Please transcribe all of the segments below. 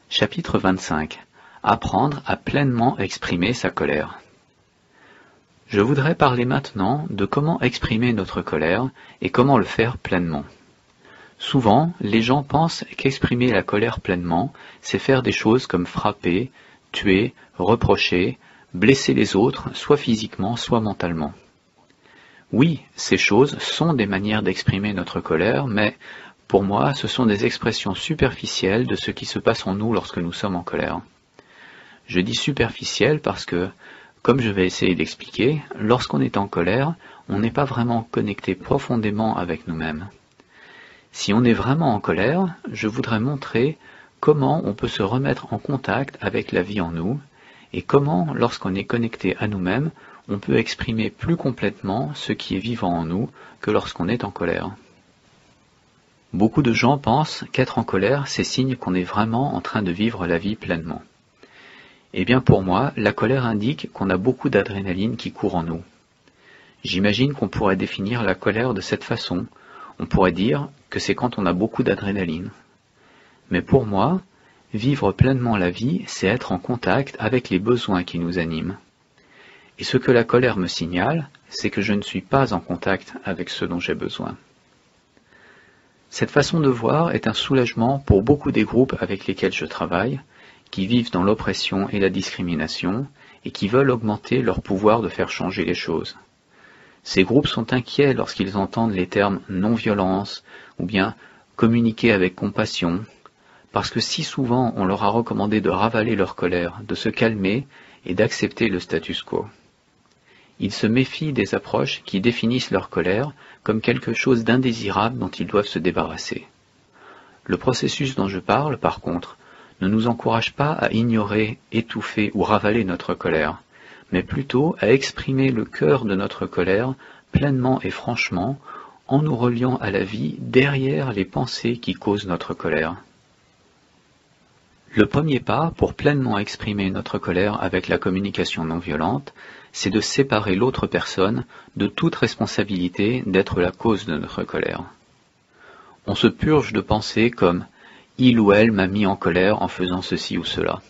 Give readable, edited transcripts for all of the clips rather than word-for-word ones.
Chapitre 25. Apprendre à pleinement exprimer sa colère. Je voudrais parler maintenant de comment exprimer notre colère et comment le faire pleinement. Souvent, les gens pensent qu'exprimer la colère pleinement, c'est faire des choses comme frapper, tuer, reprocher, blesser les autres, soit physiquement, soit mentalement. Oui, ces choses sont des manières d'exprimer notre colère, mais pour moi, ce sont des expressions superficielles de ce qui se passe en nous lorsque nous sommes en colère. Je dis superficielles parce que, comme je vais essayer d'expliquer, lorsqu'on est en colère, on n'est pas vraiment connecté profondément avec nous-mêmes. Si on est vraiment en colère, je voudrais montrer comment on peut se remettre en contact avec la vie en nous, et comment, lorsqu'on est connecté à nous-mêmes, on peut exprimer plus complètement ce qui est vivant en nous que lorsqu'on est en colère. Beaucoup de gens pensent qu'être en colère, c'est signe qu'on est vraiment en train de vivre la vie pleinement. Eh bien pour moi, la colère indique qu'on a beaucoup d'adrénaline qui court en nous. J'imagine qu'on pourrait définir la colère de cette façon. On pourrait dire que c'est quand on a beaucoup d'adrénaline. Mais pour moi, vivre pleinement la vie, c'est être en contact avec les besoins qui nous animent. Et ce que la colère me signale, c'est que je ne suis pas en contact avec ce dont j'ai besoin. Cette façon de voir est un soulagement pour beaucoup des groupes avec lesquels je travaille, qui vivent dans l'oppression et la discrimination, et qui veulent augmenter leur pouvoir de faire changer les choses. Ces groupes sont inquiets lorsqu'ils entendent les termes non-violence, ou bien communiquer avec compassion, parce que si souvent on leur a recommandé de ravaler leur colère, de se calmer et d'accepter le status quo. Ils se méfient des approches qui définissent leur colère comme quelque chose d'indésirable dont ils doivent se débarrasser. Le processus dont je parle, par contre, ne nous encourage pas à ignorer, étouffer ou ravaler notre colère, mais plutôt à exprimer le cœur de notre colère pleinement et franchement en nous reliant à la vie derrière les pensées qui causent notre colère. Le premier pas pour pleinement exprimer notre colère avec la communication non violente, c'est de séparer l'autre personne de toute responsabilité d'être la cause de notre colère. On se purge de pensées comme « il ou elle m'a mis en colère en faisant ceci ou cela ».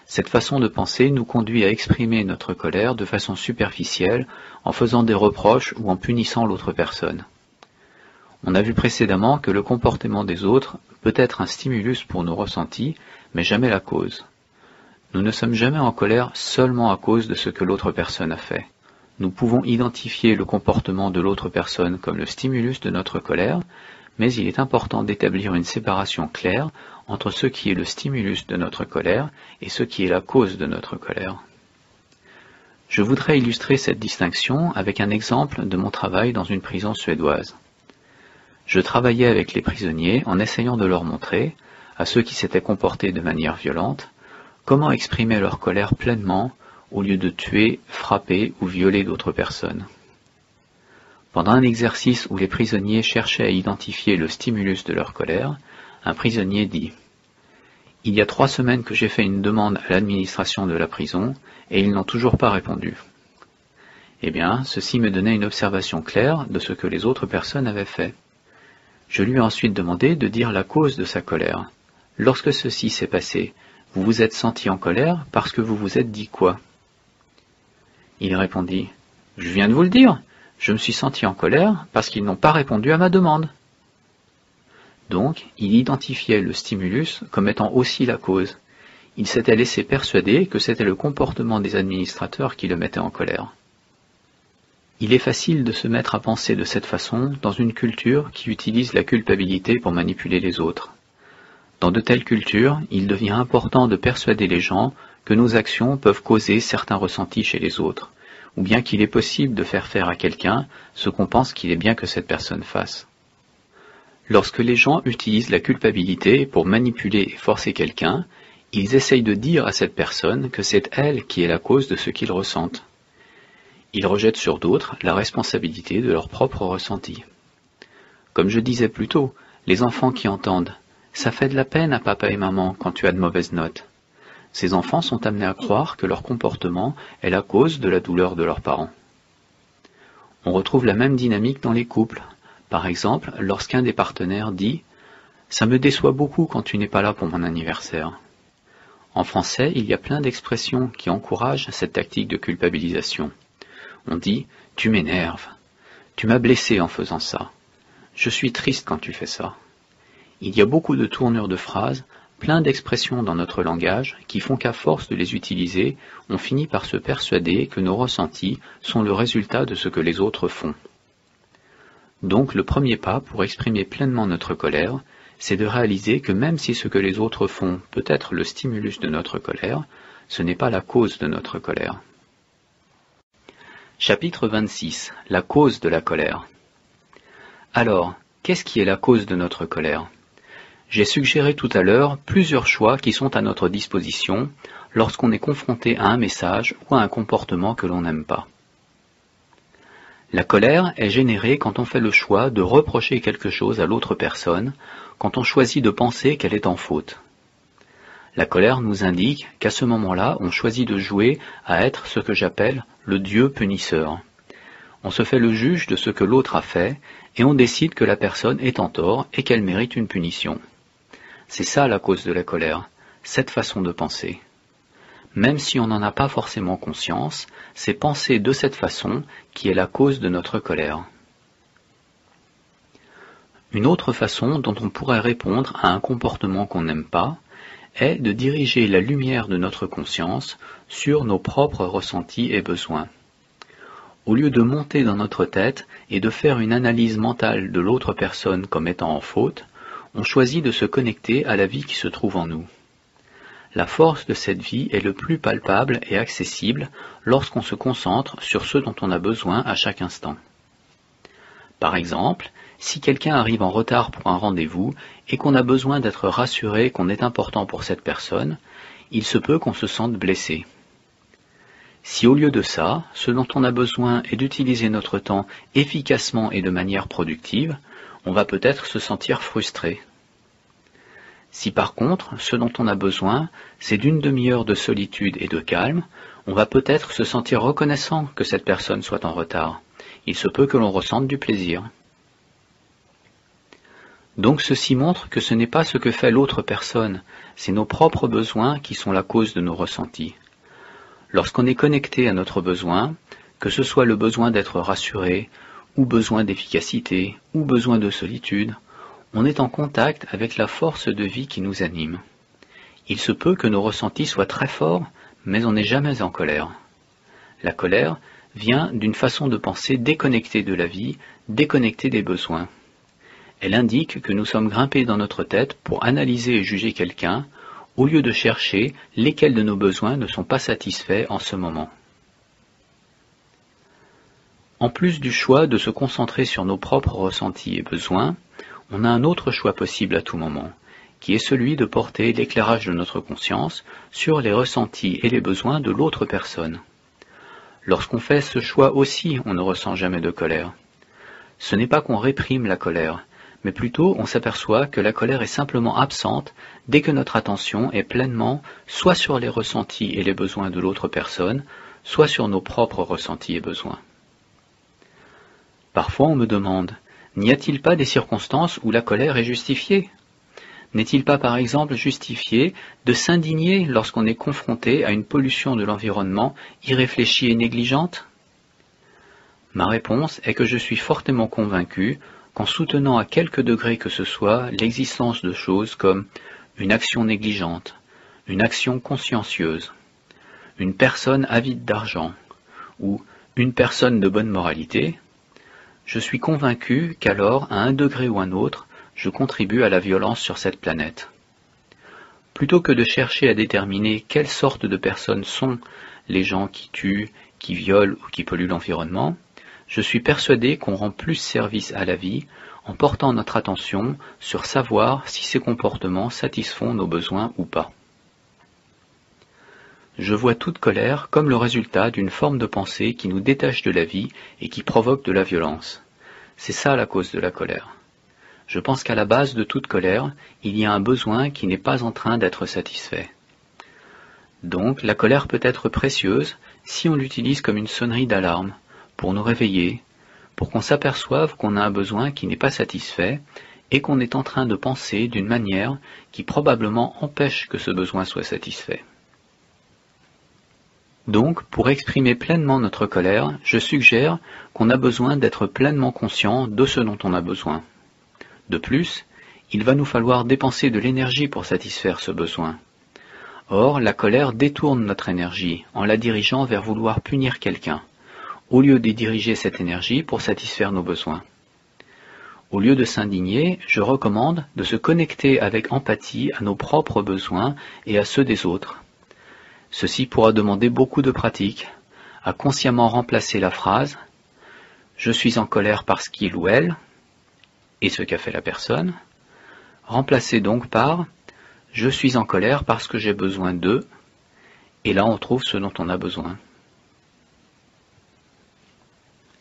Cette façon de penser nous conduit à exprimer notre colère de façon superficielle en faisant des reproches ou en punissant l'autre personne. On a vu précédemment que le comportement des autres peut être un stimulus pour nos ressentis, mais jamais la cause. Nous ne sommes jamais en colère seulement à cause de ce que l'autre personne a fait. Nous pouvons identifier le comportement de l'autre personne comme le stimulus de notre colère, mais il est important d'établir une séparation claire entre ce qui est le stimulus de notre colère et ce qui est la cause de notre colère. Je voudrais illustrer cette distinction avec un exemple de mon travail dans une prison suédoise. Je travaillais avec les prisonniers en essayant de leur montrer, à ceux qui s'étaient comportés de manière violente, comment exprimer leur colère pleinement au lieu de tuer, frapper ou violer d'autres personnes. Pendant un exercice où les prisonniers cherchaient à identifier le stimulus de leur colère, un prisonnier dit « Il y a 3 semaines que j'ai fait une demande à l'administration de la prison et ils n'ont toujours pas répondu. » Eh bien, ceci me donnait une observation claire de ce que les autres personnes avaient fait. Je lui ai ensuite demandé de dire la cause de sa colère. Lorsque ceci s'est passé, vous vous êtes senti en colère parce que vous vous êtes dit quoi? Il répondit « Je viens de vous le dire, je me suis senti en colère parce qu'ils n'ont pas répondu à ma demande. » Donc, il identifiait le stimulus comme étant aussi la cause. Il s'était laissé persuader que c'était le comportement des administrateurs qui le mettait en colère. Il est facile de se mettre à penser de cette façon dans une culture qui utilise la culpabilité pour manipuler les autres. Dans de telles cultures, il devient important de persuader les gens que nos actions peuvent causer certains ressentis chez les autres, ou bien qu'il est possible de faire à quelqu'un ce qu'on pense qu'il est bien que cette personne fasse. Lorsque les gens utilisent la culpabilité pour manipuler et forcer quelqu'un, ils essayent de dire à cette personne que c'est elle qui est la cause de ce qu'ils ressentent. Ils rejettent sur d'autres la responsabilité de leur propre ressenti. Comme je disais plus tôt, les enfants qui entendent « ça fait de la peine à papa et maman quand tu as de mauvaises notes », ces enfants sont amenés à croire que leur comportement est la cause de la douleur de leurs parents. On retrouve la même dynamique dans les couples. Par exemple, lorsqu'un des partenaires dit « ça me déçoit beaucoup quand tu n'es pas là pour mon anniversaire ». En français, il y a plein d'expressions qui encouragent cette tactique de culpabilisation. On dit « tu m'énerves »,« tu m'as blessé en faisant ça »,« je suis triste quand tu fais ça ». Il y a beaucoup de tournures de phrases, plein d'expressions dans notre langage qui font qu'à force de les utiliser, on finit par se persuader que nos ressentis sont le résultat de ce que les autres font. Donc le premier pas pour exprimer pleinement notre colère, c'est de réaliser que même si ce que les autres font peut être le stimulus de notre colère, ce n'est pas la cause de notre colère. Chapitre 26. La cause de la colère. Alors, qu'est-ce qui est la cause de notre colère ? J'ai suggéré tout à l'heure plusieurs choix qui sont à notre disposition lorsqu'on est confronté à un message ou à un comportement que l'on n'aime pas. La colère est générée quand on fait le choix de reprocher quelque chose à l'autre personne, quand on choisit de penser qu'elle est en faute. La colère nous indique qu'à ce moment-là, on choisit de jouer à être ce que j'appelle le Dieu punisseur. On se fait le juge de ce que l'autre a fait et on décide que la personne est en tort et qu'elle mérite une punition. C'est ça la cause de la colère, cette façon de penser. Même si on n'en a pas forcément conscience, c'est penser de cette façon qui est la cause de notre colère. Une autre façon dont on pourrait répondre à un comportement qu'on n'aime pas est de diriger la lumière de notre conscience sur nos propres ressentis et besoins. Au lieu de monter dans notre tête et de faire une analyse mentale de l'autre personne comme étant en faute, on choisit de se connecter à la vie qui se trouve en nous. La force de cette vie est le plus palpable et accessible lorsqu'on se concentre sur ce dont on a besoin à chaque instant. Par exemple, si quelqu'un arrive en retard pour un rendez-vous et qu'on a besoin d'être rassuré qu'on est important pour cette personne, il se peut qu'on se sente blessé. Si au lieu de ça, ce dont on a besoin est d'utiliser notre temps efficacement et de manière productive, on va peut-être se sentir frustré. Si par contre, ce dont on a besoin, c'est d'une demi-heure de solitude et de calme, on va peut-être se sentir reconnaissant que cette personne soit en retard. Il se peut que l'on ressente du plaisir. Donc ceci montre que ce n'est pas ce que fait l'autre personne, c'est nos propres besoins qui sont la cause de nos ressentis. Lorsqu'on est connecté à notre besoin, que ce soit le besoin d'être rassuré, ou besoin d'efficacité, ou besoin de solitude, on est en contact avec la force de vie qui nous anime. Il se peut que nos ressentis soient très forts, mais on n'est jamais en colère. La colère vient d'une façon de penser déconnectée de la vie, déconnectée des besoins. Elle indique que nous sommes grimpés dans notre tête pour analyser et juger quelqu'un, au lieu de chercher lesquels de nos besoins ne sont pas satisfaits en ce moment. En plus du choix de se concentrer sur nos propres ressentis et besoins, on a un autre choix possible à tout moment, qui est celui de porter l'éclairage de notre conscience sur les ressentis et les besoins de l'autre personne. Lorsqu'on fait ce choix aussi, on ne ressent jamais de colère. Ce n'est pas qu'on réprime la colère, mais plutôt on s'aperçoit que la colère est simplement absente dès que notre attention est pleinement soit sur les ressentis et les besoins de l'autre personne, soit sur nos propres ressentis et besoins. Parfois on me demande, n'y a-t-il pas des circonstances où la colère est justifiée ? N'est-il pas par exemple justifié de s'indigner lorsqu'on est confronté à une pollution de l'environnement irréfléchie et négligente ? Ma réponse est que je suis fortement convaincu qu'en soutenant à quelque degré que ce soit l'existence de choses comme une action négligente, une action consciencieuse, une personne avide d'argent ou une personne de bonne moralité, je suis convaincu qu'alors, à un degré ou un autre, je contribue à la violence sur cette planète. Plutôt que de chercher à déterminer quelle sorte de personnes sont les gens qui tuent, qui violent ou qui polluent l'environnement, je suis persuadé qu'on rend plus service à la vie en portant notre attention sur savoir si ces comportements satisfont nos besoins ou pas. Je vois toute colère comme le résultat d'une forme de pensée qui nous détache de la vie et qui provoque de la violence. C'est ça la cause de la colère. Je pense qu'à la base de toute colère, il y a un besoin qui n'est pas en train d'être satisfait. Donc la colère peut être précieuse si on l'utilise comme une sonnerie d'alarme, pour nous réveiller, pour qu'on s'aperçoive qu'on a un besoin qui n'est pas satisfait et qu'on est en train de penser d'une manière qui probablement empêche que ce besoin soit satisfait. Donc, pour exprimer pleinement notre colère, je suggère qu'on a besoin d'être pleinement conscient de ce dont on a besoin. De plus, il va nous falloir dépenser de l'énergie pour satisfaire ce besoin. Or, la colère détourne notre énergie en la dirigeant vers vouloir punir quelqu'un, au lieu de diriger cette énergie pour satisfaire nos besoins. Au lieu de s'indigner, je recommande de se connecter avec empathie à nos propres besoins et à ceux des autres. Ceci pourra demander beaucoup de pratique, à consciemment remplacer la phrase « Je suis en colère parce qu'il ou elle » et ce qu'a fait la personne, remplacer donc par « Je suis en colère parce que j'ai besoin de » et là on trouve ce dont on a besoin.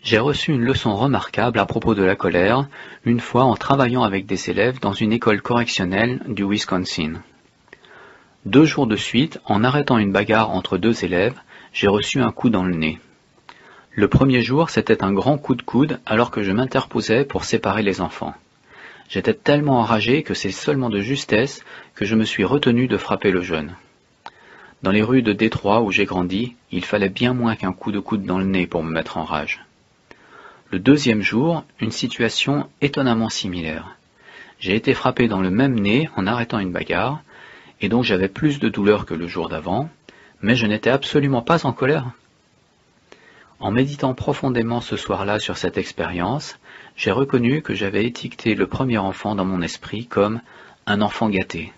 J'ai reçu une leçon remarquable à propos de la colère, une fois en travaillant avec des élèves dans une école correctionnelle du Wisconsin. 2 jours de suite, en arrêtant une bagarre entre 2 élèves, j'ai reçu un coup dans le nez. Le premier jour, c'était un grand coup de coude alors que je m'interposais pour séparer les enfants. J'étais tellement enragé que c'est seulement de justesse que je me suis retenu de frapper le jeune. Dans les rues de Détroit où j'ai grandi, il fallait bien moins qu'un coup de coude dans le nez pour me mettre en rage. Le deuxième jour, une situation étonnamment similaire. J'ai été frappé dans le même nez en arrêtant une bagarre, et donc j'avais plus de douleur que le jour d'avant, mais je n'étais absolument pas en colère. En méditant profondément ce soir-là sur cette expérience, j'ai reconnu que j'avais étiqueté le premier enfant dans mon esprit comme un enfant gâté.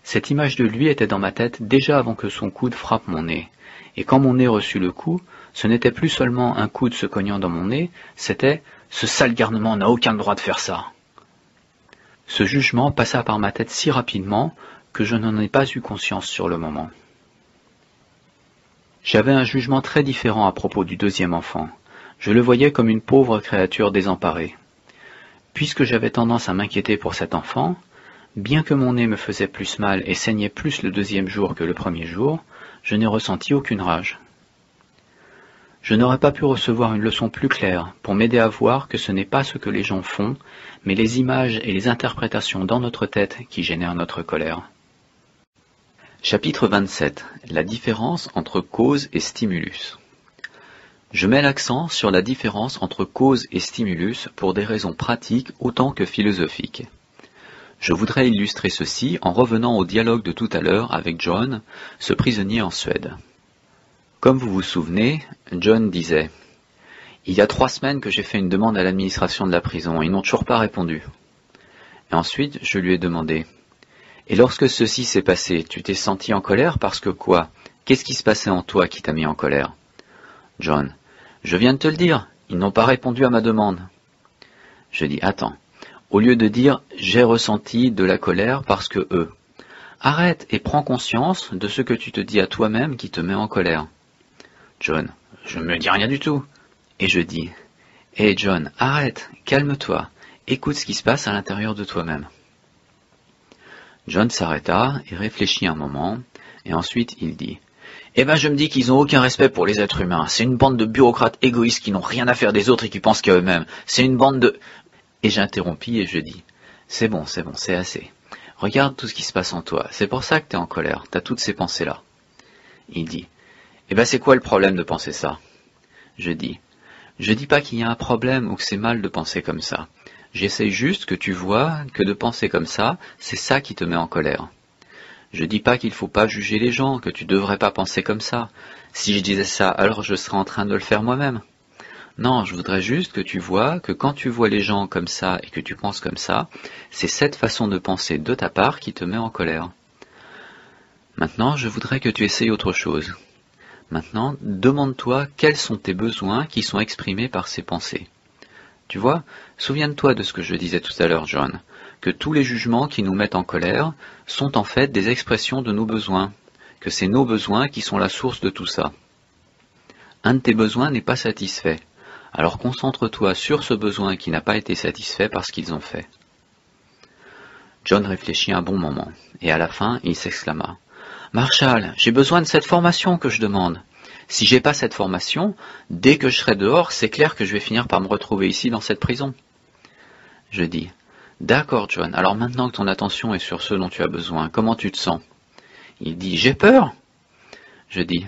Cette image de lui était dans ma tête déjà avant que son coude frappe mon nez, et quand mon nez reçut le coup, ce n'était plus seulement un coude se cognant dans mon nez, c'était « ce sale garnement n'a aucun droit de faire ça ». Ce jugement passa par ma tête si rapidement que je n'en ai pas eu conscience sur le moment. J'avais un jugement très différent à propos du deuxième enfant. Je le voyais comme une pauvre créature désemparée. Puisque j'avais tendance à m'inquiéter pour cet enfant, bien que mon nez me faisait plus mal et saignait plus le deuxième jour que le premier jour, je n'ai ressenti aucune rage. Je n'aurais pas pu recevoir une leçon plus claire pour m'aider à voir que ce n'est pas ce que les gens font, mais les images et les interprétations dans notre tête qui génèrent notre colère. Chapitre 27. La différence entre cause et stimulus. Je mets l'accent sur la différence entre cause et stimulus pour des raisons pratiques autant que philosophiques. Je voudrais illustrer ceci en revenant au dialogue de tout à l'heure avec John, ce prisonnier en Suède. Comme vous vous souvenez, John disait « Il y a 3 semaines que j'ai fait une demande à l'administration de la prison, ils n'ont toujours pas répondu. » Et ensuite, je lui ai demandé « Et lorsque ceci s'est passé, tu t'es senti en colère parce que quoi? Qu'est-ce qui se passait en toi qui t'a mis en colère ?» John « Je viens de te le dire, ils n'ont pas répondu à ma demande. » Je dis « Attends, au lieu de dire « j'ai ressenti de la colère parce que eux », arrête et prends conscience de ce que tu te dis à toi-même qui te met en colère. » John, je ne me dis rien du tout. Et je dis, hé John, arrête, calme-toi, écoute ce qui se passe à l'intérieur de toi-même. John s'arrêta et réfléchit un moment, et ensuite il dit, eh ben je me dis qu'ils n'ont aucun respect pour les êtres humains, c'est une bande de bureaucrates égoïstes qui n'ont rien à faire des autres et qui pensent qu'à eux-mêmes, c'est une bande de... Et j'interrompis et je dis, c'est bon, c'est assez. Regarde tout ce qui se passe en toi, c'est pour ça que t'es en colère, t'as toutes ces pensées-là. Il dit, eh ben c'est quoi le problème de penser ça? Je dis pas qu'il y a un problème ou que c'est mal de penser comme ça. J'essaye juste que tu vois que de penser comme ça, c'est ça qui te met en colère. Je dis pas qu'il faut pas juger les gens, que tu devrais pas penser comme ça. Si je disais ça, alors je serais en train de le faire moi-même. Non, je voudrais juste que tu vois que quand tu vois les gens comme ça et que tu penses comme ça, c'est cette façon de penser de ta part qui te met en colère. Maintenant, je voudrais que tu essayes autre chose. Maintenant, demande-toi quels sont tes besoins qui sont exprimés par ces pensées. Tu vois, souviens-toi de ce que je disais tout à l'heure, John, que tous les jugements qui nous mettent en colère sont en fait des expressions de nos besoins, que c'est nos besoins qui sont la source de tout ça. Un de tes besoins n'est pas satisfait, alors concentre-toi sur ce besoin qui n'a pas été satisfait par ce qu'ils ont fait. John réfléchit un bon moment, et à la fin, il s'exclama. Marshall, j'ai besoin de cette formation que je demande. Si j'ai pas cette formation, dès que je serai dehors, c'est clair que je vais finir par me retrouver ici dans cette prison. Je dis, d'accord John, alors maintenant que ton attention est sur ce dont tu as besoin, comment tu te sens? Il dit, j'ai peur. Je dis,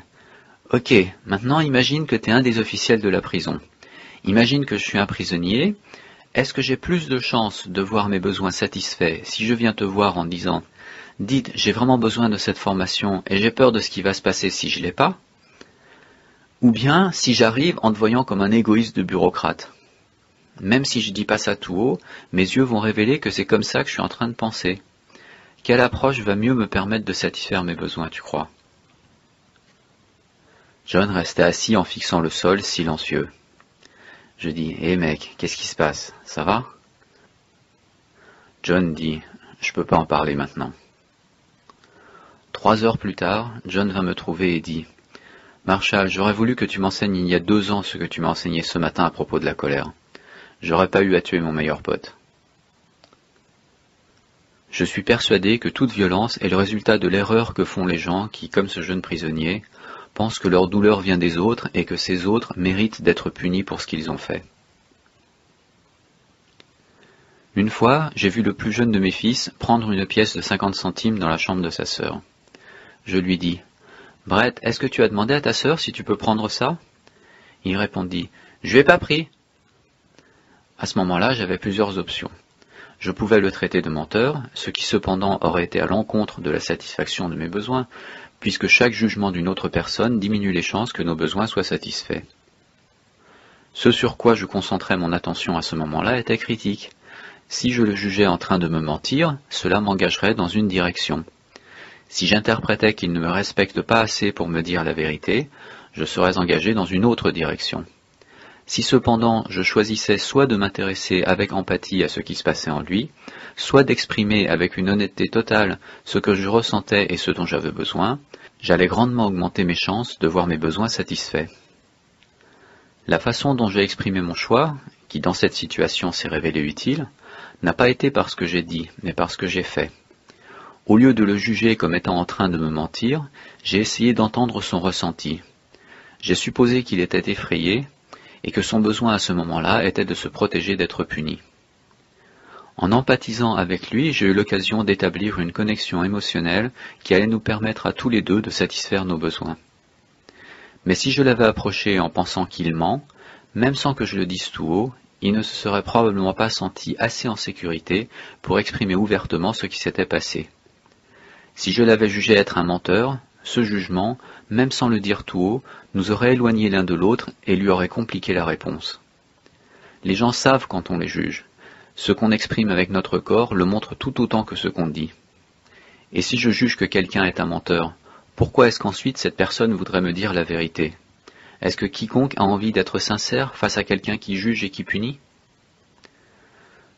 Ok, maintenant imagine que tu es un des officiels de la prison. Imagine que je suis un prisonnier. Est-ce que j'ai plus de chances de voir mes besoins satisfaits si je viens te voir en disant « Dites, j'ai vraiment besoin de cette formation et j'ai peur de ce qui va se passer si je l'ai pas ?» Ou bien si j'arrive en te voyant comme un égoïste de bureaucrate. Même si je dis pas ça tout haut, mes yeux vont révéler que c'est comme ça que je suis en train de penser. Quelle approche va mieux me permettre de satisfaire mes besoins, tu crois? John restait assis en fixant le sol, silencieux. Je dis « Hé mec, qu'est-ce qui se passe? Ça va ?» John dit « Je peux pas en parler maintenant. » 3 heures plus tard, John vint me trouver et dit « Marshall, j'aurais voulu que tu m'enseignes il y a 2 ans ce que tu m'as enseigné ce matin à propos de la colère. J'aurais pas eu à tuer mon meilleur pote. » Je suis persuadé que toute violence est le résultat de l'erreur que font les gens qui, comme ce jeune prisonnier, pensent que leur douleur vient des autres et que ces autres méritent d'être punis pour ce qu'ils ont fait. Une fois, j'ai vu le plus jeune de mes fils prendre une pièce de 50 centimes dans la chambre de sa sœur. Je lui dis « Brett, est-ce que tu as demandé à ta sœur si tu peux prendre ça ?» Il répondit « Je lui ai pas pris. » À ce moment-là, j'avais plusieurs options. Je pouvais le traiter de menteur, ce qui cependant aurait été à l'encontre de la satisfaction de mes besoins, puisque chaque jugement d'une autre personne diminue les chances que nos besoins soient satisfaits. Ce sur quoi je concentrais mon attention à ce moment-là était critique. Si je le jugeais en train de me mentir, cela m'engagerait dans une direction. Si j'interprétais qu'il ne me respecte pas assez pour me dire la vérité, je serais engagé dans une autre direction. Si cependant je choisissais soit de m'intéresser avec empathie à ce qui se passait en lui, soit d'exprimer avec une honnêteté totale ce que je ressentais et ce dont j'avais besoin, j'allais grandement augmenter mes chances de voir mes besoins satisfaits. La façon dont j'ai exprimé mon choix, qui dans cette situation s'est révélé utile, n'a pas été parce que j'ai dit, mais parce que j'ai fait. Au lieu de le juger comme étant en train de me mentir, j'ai essayé d'entendre son ressenti. J'ai supposé qu'il était effrayé, et que son besoin à ce moment-là était de se protéger d'être puni. En empathisant avec lui, j'ai eu l'occasion d'établir une connexion émotionnelle qui allait nous permettre à tous les deux de satisfaire nos besoins. Mais si je l'avais approché en pensant qu'il ment, même sans que je le dise tout haut, il ne se serait probablement pas senti assez en sécurité pour exprimer ouvertement ce qui s'était passé. Si je l'avais jugé être un menteur, ce jugement, même sans le dire tout haut, nous aurait éloignés l'un de l'autre et lui aurait compliqué la réponse. Les gens savent quand on les juge. Ce qu'on exprime avec notre corps le montre tout autant que ce qu'on dit. Et si je juge que quelqu'un est un menteur, pourquoi est-ce qu'ensuite cette personne voudrait me dire la vérité? Est-ce que quiconque a envie d'être sincère face à quelqu'un qui juge et qui punit?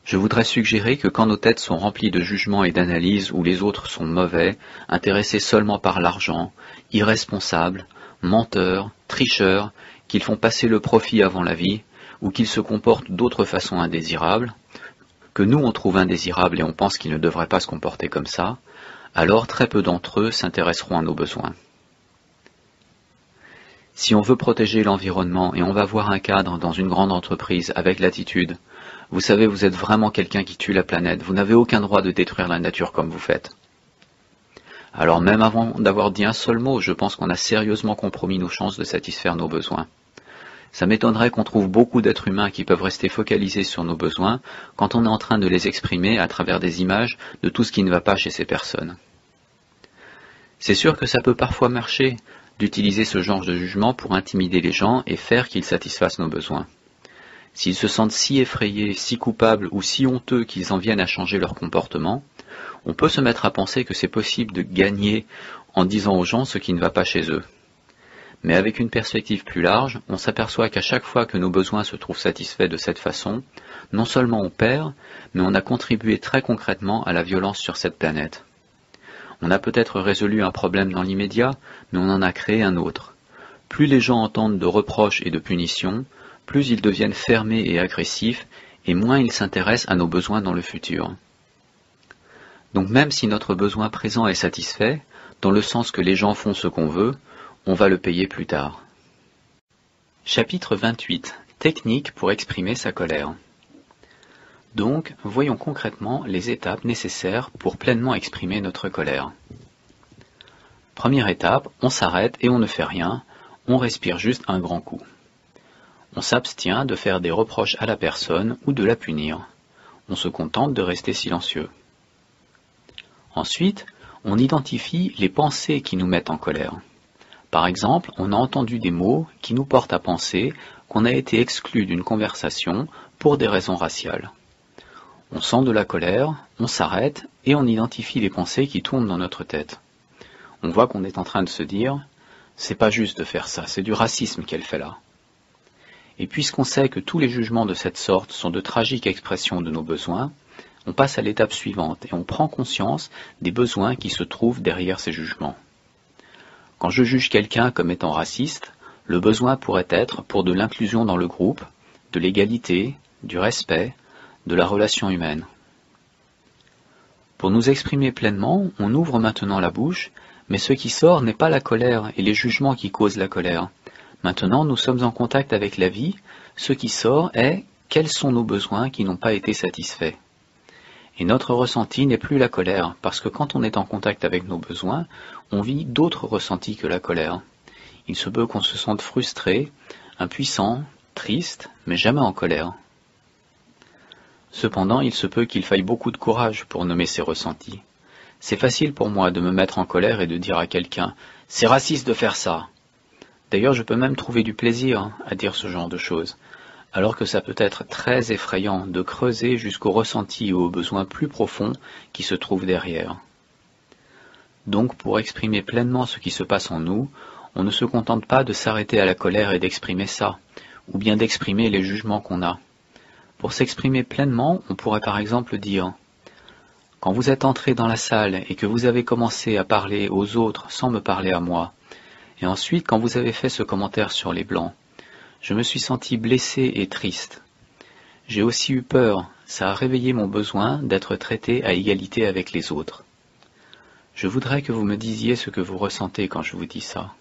Je voudrais suggérer que quand nos têtes sont remplies de jugements et d'analyses où les autres sont mauvais, intéressés seulement par l'argent, irresponsables, menteurs, tricheurs, qu'ils font passer le profit avant la vie, ou qu'ils se comportent d'autre façon indésirable, que nous on trouve indésirables et on pense qu'ils ne devraient pas se comporter comme ça, alors très peu d'entre eux s'intéresseront à nos besoins. Si on veut protéger l'environnement et on va voir un cadre dans une grande entreprise avec l'attitude « Vous savez, vous êtes vraiment quelqu'un qui tue la planète, vous n'avez aucun droit de détruire la nature comme vous faites. » Alors même avant d'avoir dit un seul mot, je pense qu'on a sérieusement compromis nos chances de satisfaire nos besoins. Ça m'étonnerait qu'on trouve beaucoup d'êtres humains qui peuvent rester focalisés sur nos besoins quand on est en train de les exprimer à travers des images de tout ce qui ne va pas chez ces personnes. C'est sûr que ça peut parfois marcher d'utiliser ce genre de jugement pour intimider les gens et faire qu'ils satisfassent nos besoins. S'ils se sentent si effrayés, si coupables ou si honteux qu'ils en viennent à changer leur comportement, on peut se mettre à penser que c'est possible de gagner en disant aux gens ce qui ne va pas chez eux. Mais avec une perspective plus large, on s'aperçoit qu'à chaque fois que nos besoins se trouvent satisfaits de cette façon, non seulement on perd, mais on a contribué très concrètement à la violence sur cette planète. On a peut-être résolu un problème dans l'immédiat, mais on en a créé un autre. Plus les gens entendent de reproches et de punitions, plus ils deviennent fermés et agressifs, et moins ils s'intéressent à nos besoins dans le futur. Donc même si notre besoin présent est satisfait, dans le sens que les gens font ce qu'on veut, on va le payer plus tard. Chapitre 28. Technique pour exprimer sa colère. Donc, voyons concrètement les étapes nécessaires pour pleinement exprimer notre colère. Première étape, on s'arrête et on ne fait rien, On respire juste un grand coup. On s'abstient de faire des reproches à la personne ou de la punir. On se contente de rester silencieux. Ensuite, on identifie les pensées qui nous mettent en colère. Par exemple, on a entendu des mots qui nous portent à penser qu'on a été exclu d'une conversation pour des raisons raciales. On sent de la colère, on s'arrête et on identifie les pensées qui tournent dans notre tête. On voit qu'on est en train de se dire « c'est pas juste de faire ça, c'est du racisme qu'elle fait là ». Et puisqu'on sait que tous les jugements de cette sorte sont de tragiques expressions de nos besoins, on passe à l'étape suivante et on prend conscience des besoins qui se trouvent derrière ces jugements. Quand je juge quelqu'un comme étant raciste, le besoin pourrait être pour de l'inclusion dans le groupe, de l'égalité, du respect, de la relation humaine. Pour nous exprimer pleinement, on ouvre maintenant la bouche, mais ce qui sort n'est pas la colère et les jugements qui causent la colère. Maintenant, nous sommes en contact avec la vie, ce qui sort est quels sont nos besoins qui n'ont pas été satisfaits. Et notre ressenti n'est plus la colère, parce que quand on est en contact avec nos besoins, on vit d'autres ressentis que la colère. Il se peut qu'on se sente frustré, impuissant, triste, mais jamais en colère. Cependant, il se peut qu'il faille beaucoup de courage pour nommer ces ressentis. C'est facile pour moi de me mettre en colère et de dire à quelqu'un « c'est raciste de faire ça ». D'ailleurs, je peux même trouver du plaisir à dire ce genre de choses, alors que ça peut être très effrayant de creuser jusqu'aux ressentis et aux besoins plus profonds qui se trouvent derrière. Donc, pour exprimer pleinement ce qui se passe en nous, on ne se contente pas de s'arrêter à la colère et d'exprimer ça, ou bien d'exprimer les jugements qu'on a. Pour s'exprimer pleinement, on pourrait par exemple dire « Quand vous êtes entré dans la salle et que vous avez commencé à parler aux autres sans me parler à moi, et ensuite quand vous avez fait ce commentaire sur les blancs, je me suis senti blessé et triste. J'ai aussi eu peur, ça a réveillé mon besoin d'être traité à égalité avec les autres. Je voudrais que vous me disiez ce que vous ressentez quand je vous dis ça. »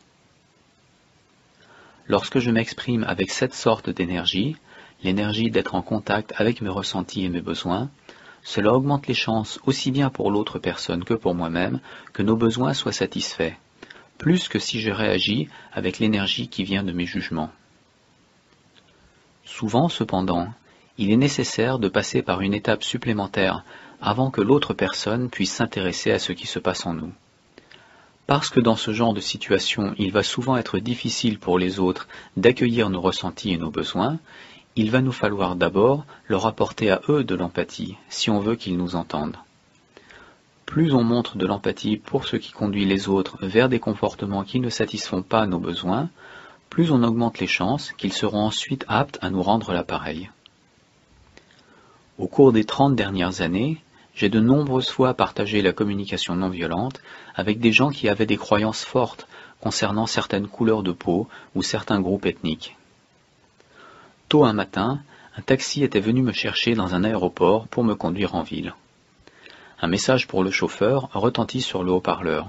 Lorsque je m'exprime avec cette sorte d'énergie, l'énergie d'être en contact avec mes ressentis et mes besoins, cela augmente les chances aussi bien pour l'autre personne que pour moi-même que nos besoins soient satisfaits, plus que si je réagis avec l'énergie qui vient de mes jugements. Souvent, cependant, il est nécessaire de passer par une étape supplémentaire avant que l'autre personne puisse s'intéresser à ce qui se passe en nous. Parce que dans ce genre de situation, il va souvent être difficile pour les autres d'accueillir nos ressentis et nos besoins, il va nous falloir d'abord leur apporter à eux de l'empathie, si on veut qu'ils nous entendent. Plus on montre de l'empathie pour ce qui conduit les autres vers des comportements qui ne satisfont pas nos besoins, plus on augmente les chances qu'ils seront ensuite aptes à nous rendre l'appareil. Au cours des 30 dernières années, j'ai de nombreuses fois partagé la communication non violente avec des gens qui avaient des croyances fortes concernant certaines couleurs de peau ou certains groupes ethniques. Tôt un matin, un taxi était venu me chercher dans un aéroport pour me conduire en ville. Un message pour le chauffeur retentit sur le haut-parleur.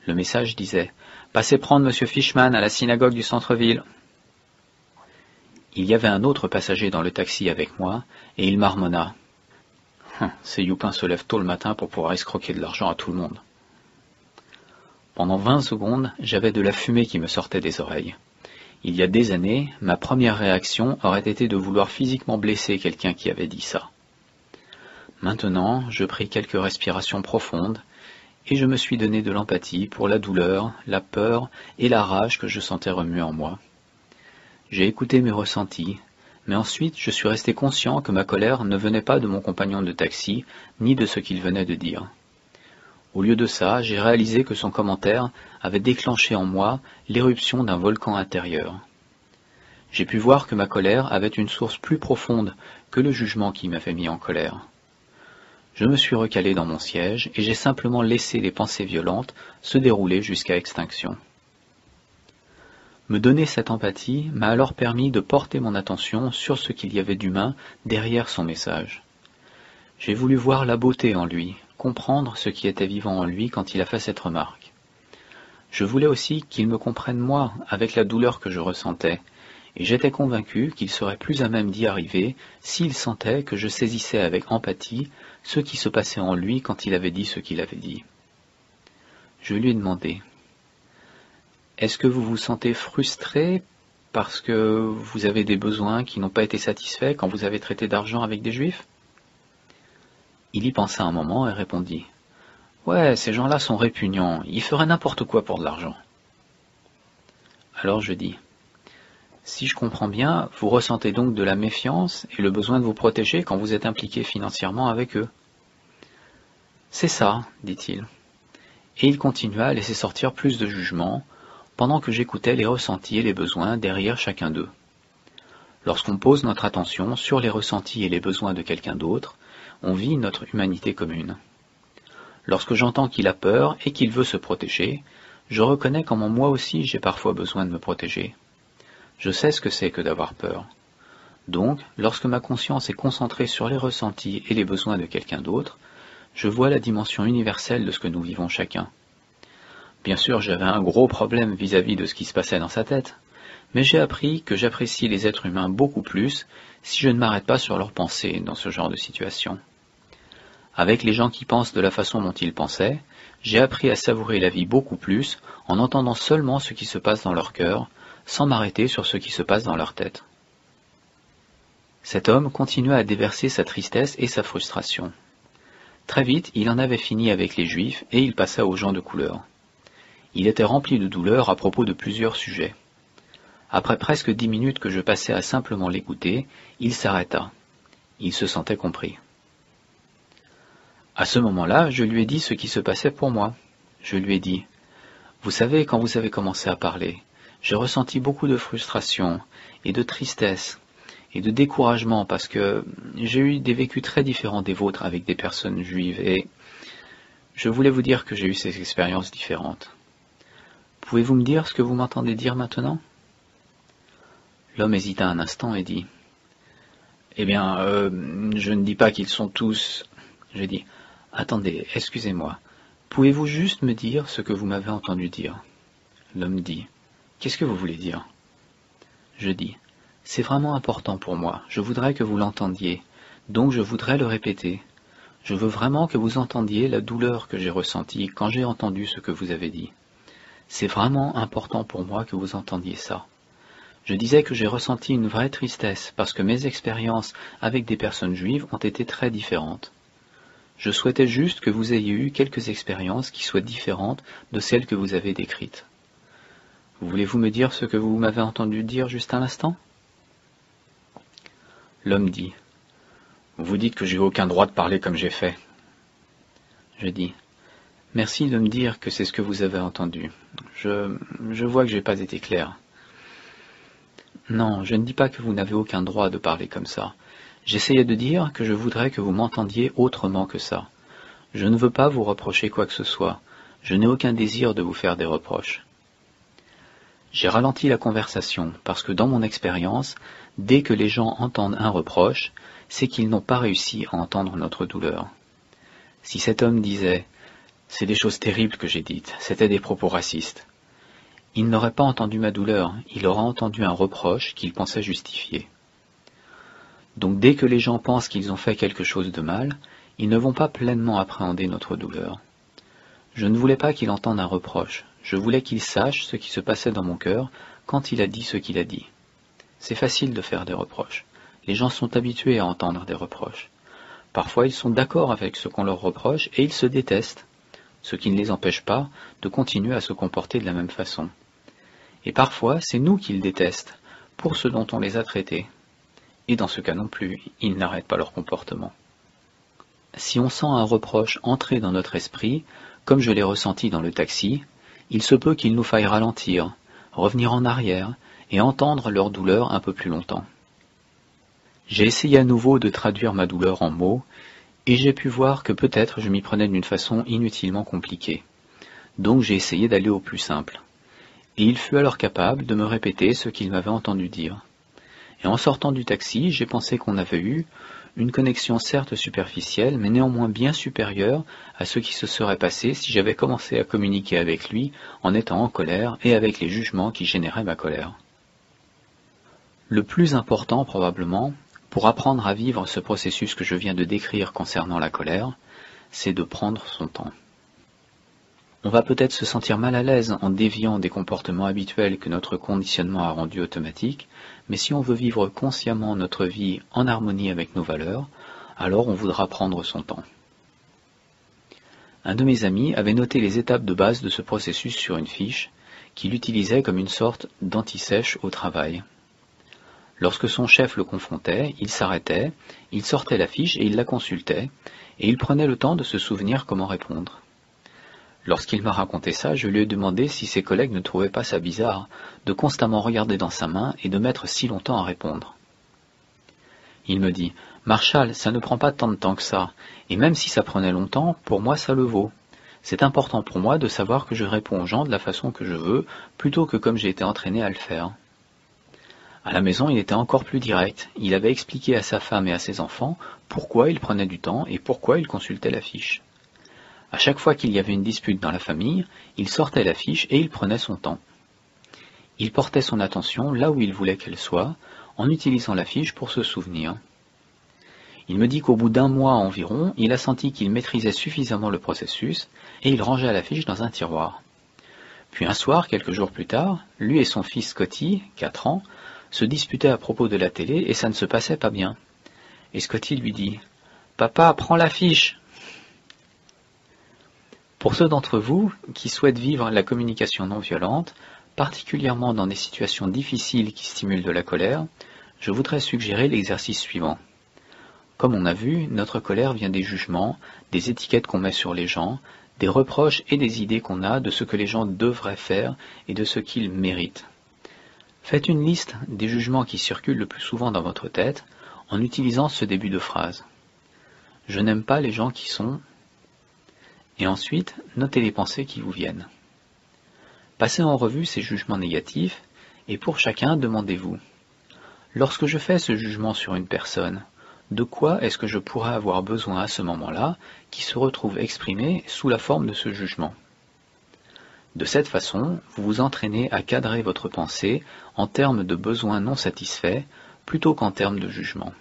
Le message disait « Passez prendre M. Fishman à la synagogue du centre-ville ». Il y avait un autre passager dans le taxi avec moi, et il marmonna. Ces youpins se lèvent tôt le matin pour pouvoir escroquer de l'argent à tout le monde. Pendant 20 secondes, j'avais de la fumée qui me sortait des oreilles. Il y a des années, ma première réaction aurait été de vouloir physiquement blesser quelqu'un qui avait dit ça. Maintenant, je pris quelques respirations profondes, et je me suis donné de l'empathie pour la douleur, la peur et la rage que je sentais remuer en moi. J'ai écouté mes ressentis, mais ensuite je suis resté conscient que ma colère ne venait pas de mon compagnon de taxi, ni de ce qu'il venait de dire. Au lieu de ça, j'ai réalisé que son commentaire avait déclenché en moi l'éruption d'un volcan intérieur. J'ai pu voir que ma colère avait une source plus profonde que le jugement qui m'avait mis en colère. Je me suis recalé dans mon siège et j'ai simplement laissé les pensées violentes se dérouler jusqu'à extinction. Me donner cette empathie m'a alors permis de porter mon attention sur ce qu'il y avait d'humain derrière son message. J'ai voulu voir la beauté en lui, comprendre ce qui était vivant en lui quand il a fait cette remarque. Je voulais aussi qu'il me comprenne moi, avec la douleur que je ressentais, et j'étais convaincu qu'il serait plus à même d'y arriver s'il sentait que je saisissais avec empathie ce qui se passait en lui quand il avait dit ce qu'il avait dit. Je lui ai demandé Est-ce que vous vous sentez frustré parce que vous avez des besoins qui n'ont pas été satisfaits quand vous avez traité d'argent avec des juifs? Il y pensa un moment et répondit. Ouais, ces gens-là sont répugnants, ils feraient n'importe quoi pour de l'argent. Alors je dis, si je comprends bien, vous ressentez donc de la méfiance et le besoin de vous protéger quand vous êtes impliqué financièrement avec eux. C'est ça, dit-il. Et il continua à laisser sortir plus de jugements, pendant que j'écoutais les ressentis et les besoins derrière chacun d'eux. Lorsqu'on pose notre attention sur les ressentis et les besoins de quelqu'un d'autre, on vit notre humanité commune. Lorsque j'entends qu'il a peur et qu'il veut se protéger, je reconnais comment moi aussi j'ai parfois besoin de me protéger. Je sais ce que c'est que d'avoir peur. Donc, lorsque ma conscience est concentrée sur les ressentis et les besoins de quelqu'un d'autre, je vois la dimension universelle de ce que nous vivons chacun. Bien sûr, j'avais un gros problème vis-à-vis de ce qui se passait dans sa tête, mais j'ai appris que j'apprécie les êtres humains beaucoup plus si je ne m'arrête pas sur leurs pensées dans ce genre de situation. Avec les gens qui pensent de la façon dont ils pensaient, j'ai appris à savourer la vie beaucoup plus en entendant seulement ce qui se passe dans leur cœur, sans m'arrêter sur ce qui se passe dans leur tête. Cet homme continua à déverser sa tristesse et sa frustration. Très vite, il en avait fini avec les Juifs et il passa aux gens de couleur. Il était rempli de douleur à propos de plusieurs sujets. Après presque 10 minutes que je passais à simplement l'écouter, il s'arrêta. Il se sentait compris. À ce moment-là, je lui ai dit ce qui se passait pour moi. Je lui ai dit, « Vous savez, quand vous avez commencé à parler, j'ai ressenti beaucoup de frustration et de tristesse et de découragement parce que j'ai eu des vécus très différents des vôtres avec des personnes juives et je voulais vous dire que j'ai eu ces expériences différentes. Pouvez-vous me dire ce que vous m'entendez dire maintenant ?» L'homme hésita un instant et dit, « Eh bien, je ne dis pas qu'ils sont tous... » J'ai dit, « Attendez, excusez-moi, pouvez-vous juste me dire ce que vous m'avez entendu dire ?» L'homme dit, « Qu'est-ce que vous voulez dire ?» Je dis, « C'est vraiment important pour moi, je voudrais que vous l'entendiez, donc je voudrais le répéter. Je veux vraiment que vous entendiez la douleur que j'ai ressentie quand j'ai entendu ce que vous avez dit. C'est vraiment important pour moi que vous entendiez ça. Je disais que j'ai ressenti une vraie tristesse parce que mes expériences avec des personnes juives ont été très différentes. Je souhaitais juste que vous ayez eu quelques expériences qui soient différentes de celles que vous avez décrites. Voulez-vous me dire ce que vous m'avez entendu dire juste à l'instant ?» L'homme dit, « Vous dites que j'ai aucun droit de parler comme j'ai fait. » Je dis, « Merci de me dire que c'est ce que vous avez entendu. Je vois que j'ai pas été clair. » Non, je ne dis pas que vous n'avez aucun droit de parler comme ça. J'essayais de dire que je voudrais que vous m'entendiez autrement que ça. Je ne veux pas vous reprocher quoi que ce soit. Je n'ai aucun désir de vous faire des reproches. J'ai ralenti la conversation parce que dans mon expérience, dès que les gens entendent un reproche, c'est qu'ils n'ont pas réussi à entendre notre douleur. Si cet homme disait « C'est des choses terribles que j'ai dites, c'était des propos racistes », il n'aurait pas entendu ma douleur, il aurait entendu un reproche qu'il pensait justifié. Donc dès que les gens pensent qu'ils ont fait quelque chose de mal, ils ne vont pas pleinement appréhender notre douleur. Je ne voulais pas qu'il entende un reproche, je voulais qu'il sache ce qui se passait dans mon cœur quand il a dit ce qu'il a dit. C'est facile de faire des reproches. Les gens sont habitués à entendre des reproches. Parfois ils sont d'accord avec ce qu'on leur reproche et ils se détestent, ce qui ne les empêche pas de continuer à se comporter de la même façon. Et parfois c'est nous qu'ils détestent, pour ce dont on les a traités. Et dans ce cas non plus, ils n'arrêtent pas leur comportement. Si on sent un reproche entrer dans notre esprit, comme je l'ai ressenti dans le taxi, il se peut qu'il nous faille ralentir, revenir en arrière et entendre leur douleur un peu plus longtemps. J'ai essayé à nouveau de traduire ma douleur en mots, et j'ai pu voir que peut-être je m'y prenais d'une façon inutilement compliquée. Donc j'ai essayé d'aller au plus simple. Et il fut alors capable de me répéter ce qu'il m'avait entendu dire. Et en sortant du taxi, j'ai pensé qu'on avait eu une connexion certes superficielle, mais néanmoins bien supérieure à ce qui se serait passé si j'avais commencé à communiquer avec lui en étant en colère et avec les jugements qui généraient ma colère. Le plus important probablement, pour apprendre à vivre ce processus que je viens de décrire concernant la colère, c'est de prendre son temps. On va peut-être se sentir mal à l'aise en déviant des comportements habituels que notre conditionnement a rendus automatiques, mais si on veut vivre consciemment notre vie en harmonie avec nos valeurs, alors on voudra prendre son temps. Un de mes amis avait noté les étapes de base de ce processus sur une fiche, qu'il utilisait comme une sorte d'anti-sèche au travail. Lorsque son chef le confrontait, il s'arrêtait, il sortait la fiche et il la consultait, et il prenait le temps de se souvenir comment répondre. Lorsqu'il m'a raconté ça, je lui ai demandé si ses collègues ne trouvaient pas ça bizarre, de constamment regarder dans sa main et de mettre si longtemps à répondre. Il me dit « Marshall, ça ne prend pas tant de temps que ça, et même si ça prenait longtemps, pour moi ça le vaut. C'est important pour moi de savoir que je réponds aux gens de la façon que je veux, plutôt que comme j'ai été entraîné à le faire. » À la maison, il était encore plus direct. Il avait expliqué à sa femme et à ses enfants pourquoi il prenait du temps et pourquoi il consultait la fiche. À chaque fois qu'il y avait une dispute dans la famille, il sortait la fiche et il prenait son temps. Il portait son attention là où il voulait qu'elle soit, en utilisant la fiche pour se souvenir. Il me dit qu'au bout d'un mois environ, il a senti qu'il maîtrisait suffisamment le processus et il rangea la fiche dans un tiroir. Puis un soir, quelques jours plus tard, lui et son fils Scotty, 4 ans, se disputaient à propos de la télé et ça ne se passait pas bien. Et Scotty lui dit « Papa, prends la fiche !» Pour ceux d'entre vous qui souhaitent vivre la communication non violente, particulièrement dans des situations difficiles qui stimulent de la colère, je voudrais suggérer l'exercice suivant. Comme on a vu, notre colère vient des jugements, des étiquettes qu'on met sur les gens, des reproches et des idées qu'on a de ce que les gens devraient faire et de ce qu'ils méritent. Faites une liste des jugements qui circulent le plus souvent dans votre tête en utilisant ce début de phrase. Je n'aime pas les gens qui sont... Et ensuite, notez les pensées qui vous viennent. Passez en revue ces jugements négatifs, et pour chacun, demandez-vous. Lorsque je fais ce jugement sur une personne, de quoi est-ce que je pourrais avoir besoin à ce moment-là, qui se retrouve exprimé sous la forme de ce jugement? De cette façon, vous vous entraînez à cadrer votre pensée en termes de besoins non satisfaits, plutôt qu'en termes de jugement.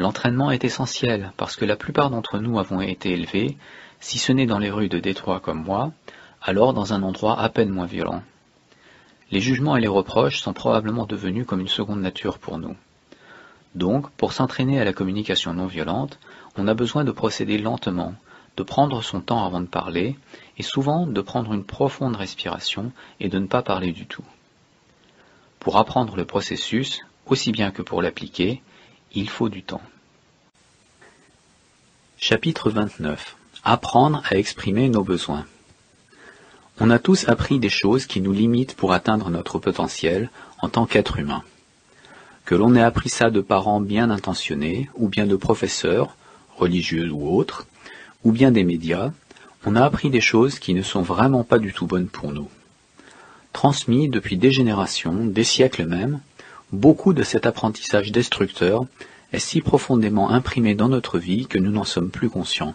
L'entraînement est essentiel parce que la plupart d'entre nous avons été élevés, si ce n'est dans les rues de Détroit comme moi, alors dans un endroit à peine moins violent. Les jugements et les reproches sont probablement devenus comme une seconde nature pour nous. Donc, pour s'entraîner à la communication non violente, on a besoin de procéder lentement, de prendre son temps avant de parler, et souvent de prendre une profonde respiration et de ne pas parler du tout. Pour apprendre le processus, aussi bien que pour l'appliquer, il faut du temps. Chapitre 29. Apprendre à exprimer nos besoins. On a tous appris des choses qui nous limitent pour atteindre notre potentiel en tant qu'être humain. Que l'on ait appris ça de parents bien intentionnés, ou bien de professeurs, religieux ou autres, ou bien des médias, on a appris des choses qui ne sont vraiment pas du tout bonnes pour nous. Transmis depuis des générations, des siècles même, beaucoup de cet apprentissage destructeur est si profondément imprimé dans notre vie que nous n'en sommes plus conscients.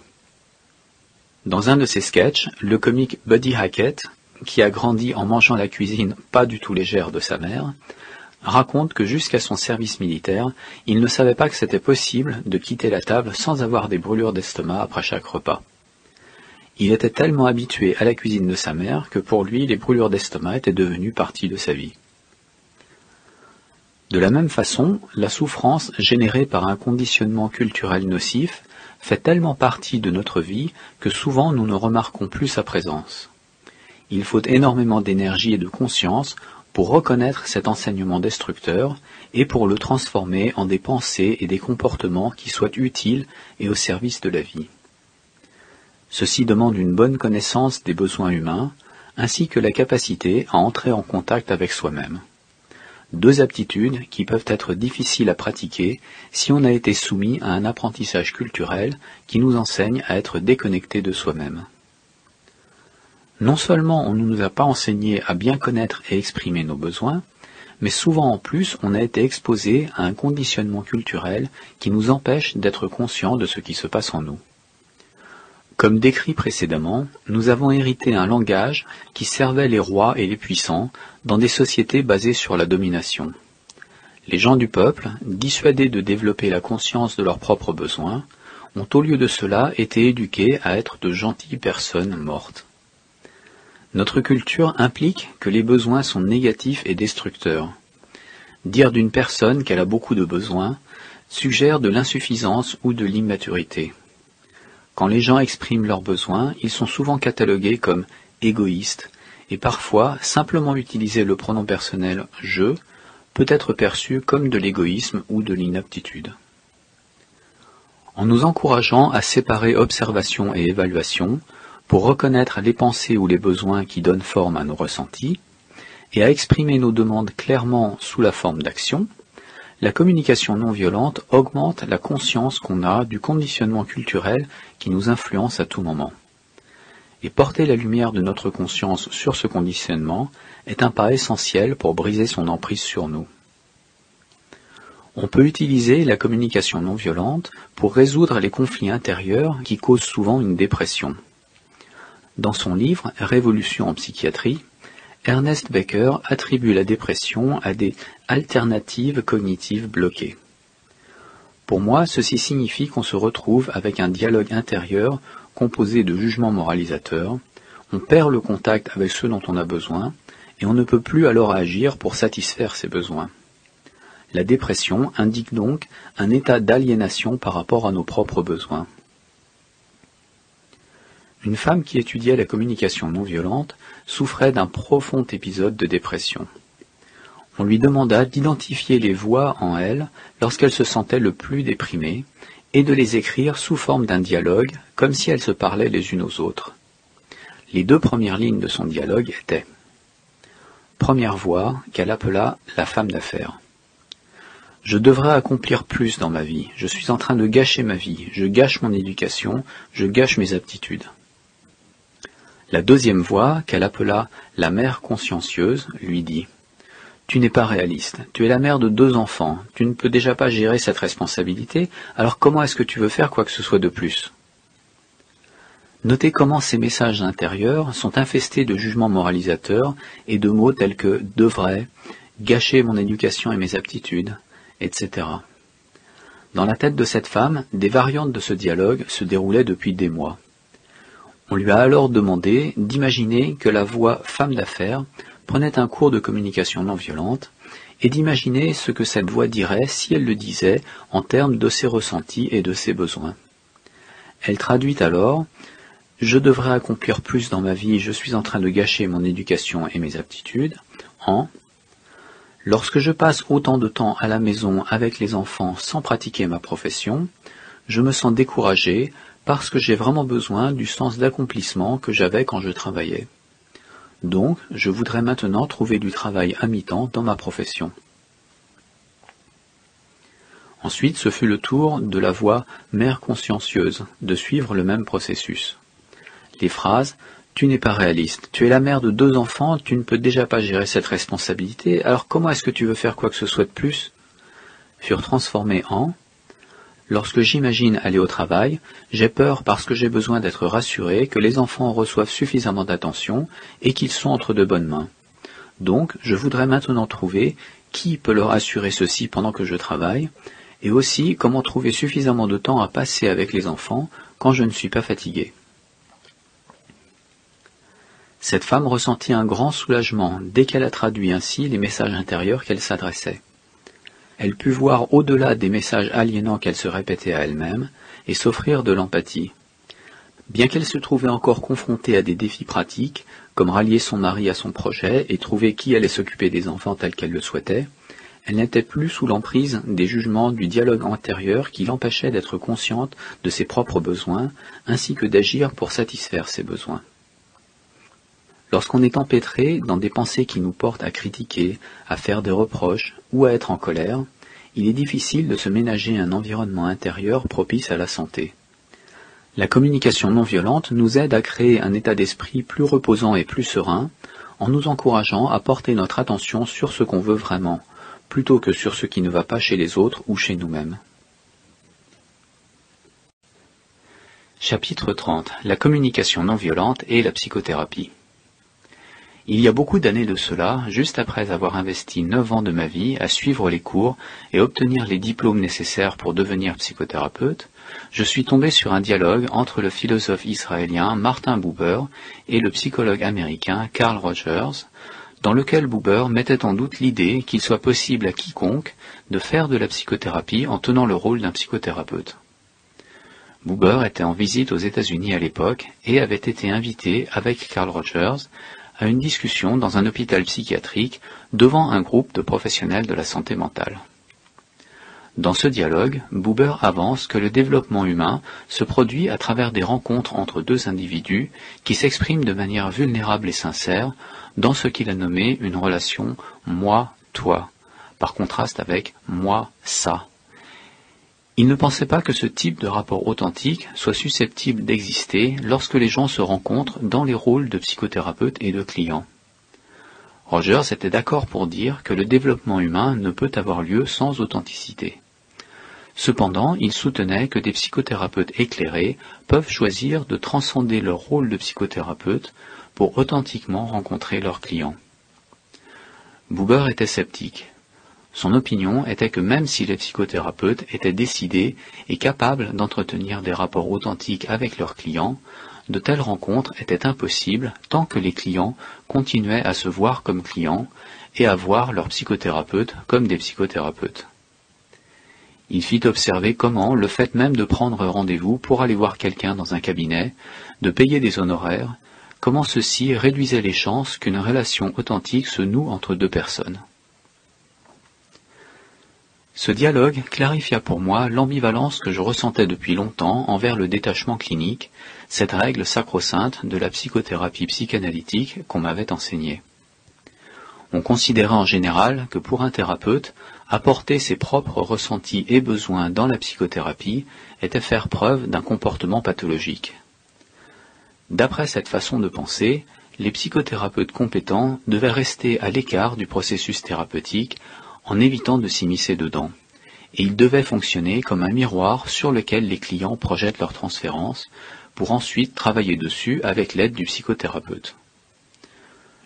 Dans un de ses sketchs, le comique Buddy Hackett, qui a grandi en mangeant la cuisine pas du tout légère de sa mère, raconte que jusqu'à son service militaire, il ne savait pas que c'était possible de quitter la table sans avoir des brûlures d'estomac après chaque repas. Il était tellement habitué à la cuisine de sa mère que pour lui, les brûlures d'estomac étaient devenues partie de sa vie. De la même façon, la souffrance générée par un conditionnement culturel nocif fait tellement partie de notre vie que souvent nous ne remarquons plus sa présence. Il faut énormément d'énergie et de conscience pour reconnaître cet enseignement destructeur et pour le transformer en des pensées et des comportements qui soient utiles et au service de la vie. Ceci demande une bonne connaissance des besoins humains, ainsi que la capacité à entrer en contact avec soi-même. 2 aptitudes qui peuvent être difficiles à pratiquer si on a été soumis à un apprentissage culturel qui nous enseigne à être déconnecté de soi-même. Non seulement on ne nous a pas enseigné à bien connaître et exprimer nos besoins, mais souvent en plus on a été exposé à un conditionnement culturel qui nous empêche d'être conscients de ce qui se passe en nous. Comme décrit précédemment, nous avons hérité un langage qui servait les rois et les puissants dans des sociétés basées sur la domination. Les gens du peuple, dissuadés de développer la conscience de leurs propres besoins, ont au lieu de cela été éduqués à être de gentilles personnes mortes. Notre culture implique que les besoins sont négatifs et destructeurs. Dire d'une personne qu'elle a beaucoup de besoins suggère de l'insuffisance ou de l'immaturité. Quand les gens expriment leurs besoins, ils sont souvent catalogués comme égoïstes, et parfois simplement utiliser le pronom personnel « je » peut être perçu comme de l'égoïsme ou de l'inaptitude. En nous encourageant à séparer observation et évaluation, pour reconnaître les pensées ou les besoins qui donnent forme à nos ressentis, et à exprimer nos demandes clairement sous la forme d'action, la communication non violente augmente la conscience qu'on a du conditionnement culturel qui nous influence à tout moment. Et porter la lumière de notre conscience sur ce conditionnement est un pas essentiel pour briser son emprise sur nous. On peut utiliser la communication non violente pour résoudre les conflits intérieurs qui causent souvent une dépression. Dans son livre « Révolution en psychiatrie », Ernest Becker attribue la dépression à des alternatives cognitives bloquées. Pour moi, ceci signifie qu'on se retrouve avec un dialogue intérieur composé de jugements moralisateurs, on perd le contact avec ce dont on a besoin, et on ne peut plus alors agir pour satisfaire ses besoins. La dépression indique donc un état d'aliénation par rapport à nos propres besoins. Une femme qui étudiait la communication non violente souffrait d'un profond épisode de dépression. On lui demanda d'identifier les voix en elle lorsqu'elle se sentait le plus déprimée et de les écrire sous forme d'un dialogue, comme si elles se parlaient les unes aux autres. Les 2 premières lignes de son dialogue étaient: première voix, qu'elle appela la femme d'affaires. Je devrais accomplir plus dans ma vie, je suis en train de gâcher ma vie, je gâche mon éducation, je gâche mes aptitudes. La 2e voix, qu'elle appela la mère consciencieuse, lui dit: tu n'es pas réaliste, tu es la mère de 2 enfants, tu ne peux déjà pas gérer cette responsabilité, alors comment est-ce que tu veux faire quoi que ce soit de plus? Notez comment ces messages intérieurs sont infestés de jugements moralisateurs et de mots tels que « devrait »,« gâcher mon éducation et mes aptitudes », etc. Dans la tête de cette femme, des variantes de ce dialogue se déroulaient depuis des mois. On lui a alors demandé d'imaginer que la voix femme d'affaires prenait un cours de communication non violente et d'imaginer ce que cette voix dirait si elle le disait en termes de ses ressentis et de ses besoins. Elle traduit alors « Je devrais accomplir plus dans ma vie, je suis en train de gâcher mon éducation et mes aptitudes » en « Lorsque je passe autant de temps à la maison avec les enfants sans pratiquer ma profession, je me sens découragé parce que j'ai vraiment besoin du sens d'accomplissement que j'avais quand je travaillais. Donc, je voudrais maintenant trouver du travail à mi-temps dans ma profession. » Ensuite, ce fut le tour de la voix mère consciencieuse de suivre le même processus. Les phrases « Tu n'es pas réaliste, tu es la mère de 2 enfants, tu ne peux déjà pas gérer cette responsabilité, alors comment est-ce que tu veux faire quoi que ce soit de plus ?» furent transformées en « Lorsque j'imagine aller au travail, j'ai peur parce que j'ai besoin d'être rassuré que les enfants reçoivent suffisamment d'attention et qu'ils sont entre de bonnes mains. Donc, je voudrais maintenant trouver qui peut leur assurer ceci pendant que je travaille, et aussi comment trouver suffisamment de temps à passer avec les enfants quand je ne suis pas fatigué. » Cette femme ressentit un grand soulagement dès qu'elle a traduit ainsi les messages intérieurs qu'elle s'adressait. Elle put voir au-delà des messages aliénants qu'elle se répétait à elle-même et s'offrir de l'empathie. Bien qu'elle se trouvait encore confrontée à des défis pratiques, comme rallier son mari à son projet et trouver qui allait s'occuper des enfants tels qu'elle le souhaitait, elle n'était plus sous l'emprise des jugements du dialogue intérieur qui l'empêchait d'être consciente de ses propres besoins, ainsi que d'agir pour satisfaire ses besoins. Lorsqu'on est empêtré dans des pensées qui nous portent à critiquer, à faire des reproches ou à être en colère, il est difficile de se ménager un environnement intérieur propice à la santé. La communication non violente nous aide à créer un état d'esprit plus reposant et plus serein, en nous encourageant à porter notre attention sur ce qu'on veut vraiment, plutôt que sur ce qui ne va pas chez les autres ou chez nous-mêmes. Chapitre 30. La communication non violente et la psychothérapie. Il y a beaucoup d'années de cela, juste après avoir investi 9 ans de ma vie à suivre les cours et obtenir les diplômes nécessaires pour devenir psychothérapeute, je suis tombé sur un dialogue entre le philosophe israélien Martin Buber et le psychologue américain Carl Rogers, dans lequel Buber mettait en doute l'idée qu'il soit possible à quiconque de faire de la psychothérapie en tenant le rôle d'un psychothérapeute. Buber était en visite aux États-Unis à l'époque et avait été invité avec Carl Rogers à une discussion dans un hôpital psychiatrique devant un groupe de professionnels de la santé mentale. Dans ce dialogue, Buber avance que le développement humain se produit à travers des rencontres entre deux individus qui s'expriment de manière vulnérable et sincère dans ce qu'il a nommé une relation moi-toi, par contraste avec moi-ça. Il ne pensait pas que ce type de rapport authentique soit susceptible d'exister lorsque les gens se rencontrent dans les rôles de psychothérapeute et de client. Rogers était d'accord pour dire que le développement humain ne peut avoir lieu sans authenticité. Cependant, il soutenait que des psychothérapeutes éclairés peuvent choisir de transcender leur rôle de psychothérapeute pour authentiquement rencontrer leurs clients. Buber était sceptique. Son opinion était que même si les psychothérapeutes étaient décidés et capables d'entretenir des rapports authentiques avec leurs clients, de telles rencontres étaient impossibles tant que les clients continuaient à se voir comme clients et à voir leurs psychothérapeutes comme des psychothérapeutes. Il fit observer comment le fait même de prendre rendez-vous pour aller voir quelqu'un dans un cabinet, de payer des honoraires, comment ceci réduisait les chances qu'une relation authentique se noue entre deux personnes. Ce dialogue clarifia pour moi l'ambivalence que je ressentais depuis longtemps envers le détachement clinique, cette règle sacro-sainte de la psychothérapie psychanalytique qu'on m'avait enseignée. On considérait en général que pour un thérapeute, apporter ses propres ressentis et besoins dans la psychothérapie était faire preuve d'un comportement pathologique. D'après cette façon de penser, les psychothérapeutes compétents devaient rester à l'écart du processus thérapeutique en évitant de s'immiscer dedans, et ils devaient fonctionner comme un miroir sur lequel les clients projettent leur transférence pour ensuite travailler dessus avec l'aide du psychothérapeute.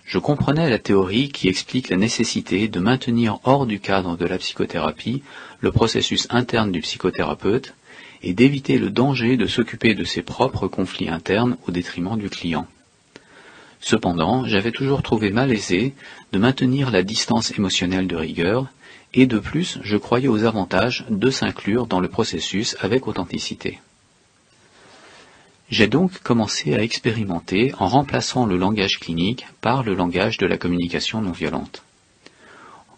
Je comprenais la théorie qui explique la nécessité de maintenir hors du cadre de la psychothérapie le processus interne du psychothérapeute et d'éviter le danger de s'occuper de ses propres conflits internes au détriment du client. Cependant, j'avais toujours trouvé malaisé de maintenir la distance émotionnelle de rigueur, et de plus, je croyais aux avantages de s'inclure dans le processus avec authenticité. J'ai donc commencé à expérimenter en remplaçant le langage clinique par le langage de la communication non violente.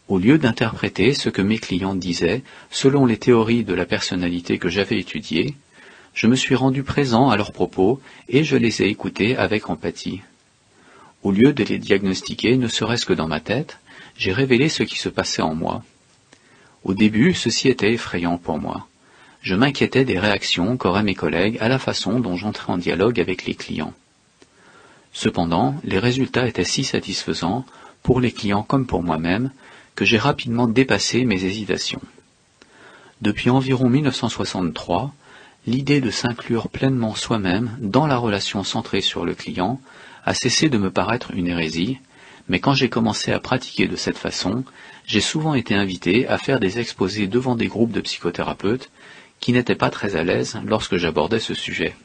Au lieu d'interpréter ce que mes clients disaient selon les théories de la personnalité que j'avais étudiées, je me suis rendu présent à leurs propos et je les ai écoutés avec empathie. Au lieu de les diagnostiquer, ne serait-ce que dans ma tête, j'ai révélé ce qui se passait en moi. Au début, ceci était effrayant pour moi. Je m'inquiétais des réactions qu'auraient mes collègues à la façon dont j'entrais en dialogue avec les clients. Cependant, les résultats étaient si satisfaisants, pour les clients comme pour moi-même, que j'ai rapidement dépassé mes hésitations. Depuis environ 1963, l'idée de s'inclure pleinement soi-même dans la relation centrée sur le client a cessé de me paraître une hérésie, mais quand j'ai commencé à pratiquer de cette façon, j'ai souvent été invité à faire des exposés devant des groupes de psychothérapeutes qui n'étaient pas très à l'aise lorsque j'abordais ce sujet.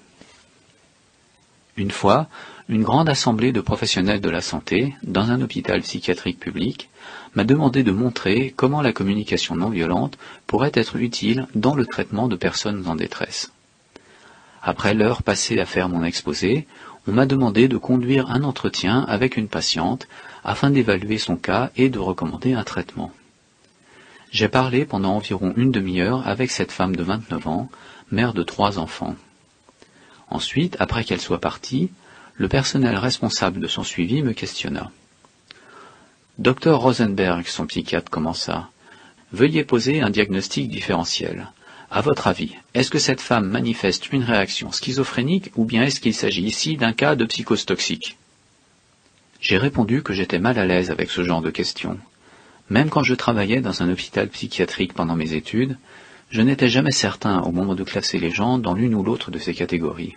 Une fois, une grande assemblée de professionnels de la santé, dans un hôpital psychiatrique public, m'a demandé de montrer comment la communication non violente pourrait être utile dans le traitement de personnes en détresse. Après l'heure passée à faire mon exposé, on m'a demandé de conduire un entretien avec une patiente afin d'évaluer son cas et de recommander un traitement. J'ai parlé pendant environ une demi-heure avec cette femme de 29 ans, mère de 3 enfants. Ensuite, après qu'elle soit partie, le personnel responsable de son suivi me questionna. « Docteur Rosenberg, son psychiatre commença, veuillez poser un diagnostic différentiel. À votre avis, est-ce que cette femme manifeste une réaction schizophrénique ou bien est-ce qu'il s'agit ici d'un cas de psychose toxique ?» J'ai répondu que j'étais mal à l'aise avec ce genre de questions. Même quand je travaillais dans un hôpital psychiatrique pendant mes études, je n'étais jamais certain au moment de classer les gens dans l'une ou l'autre de ces catégories.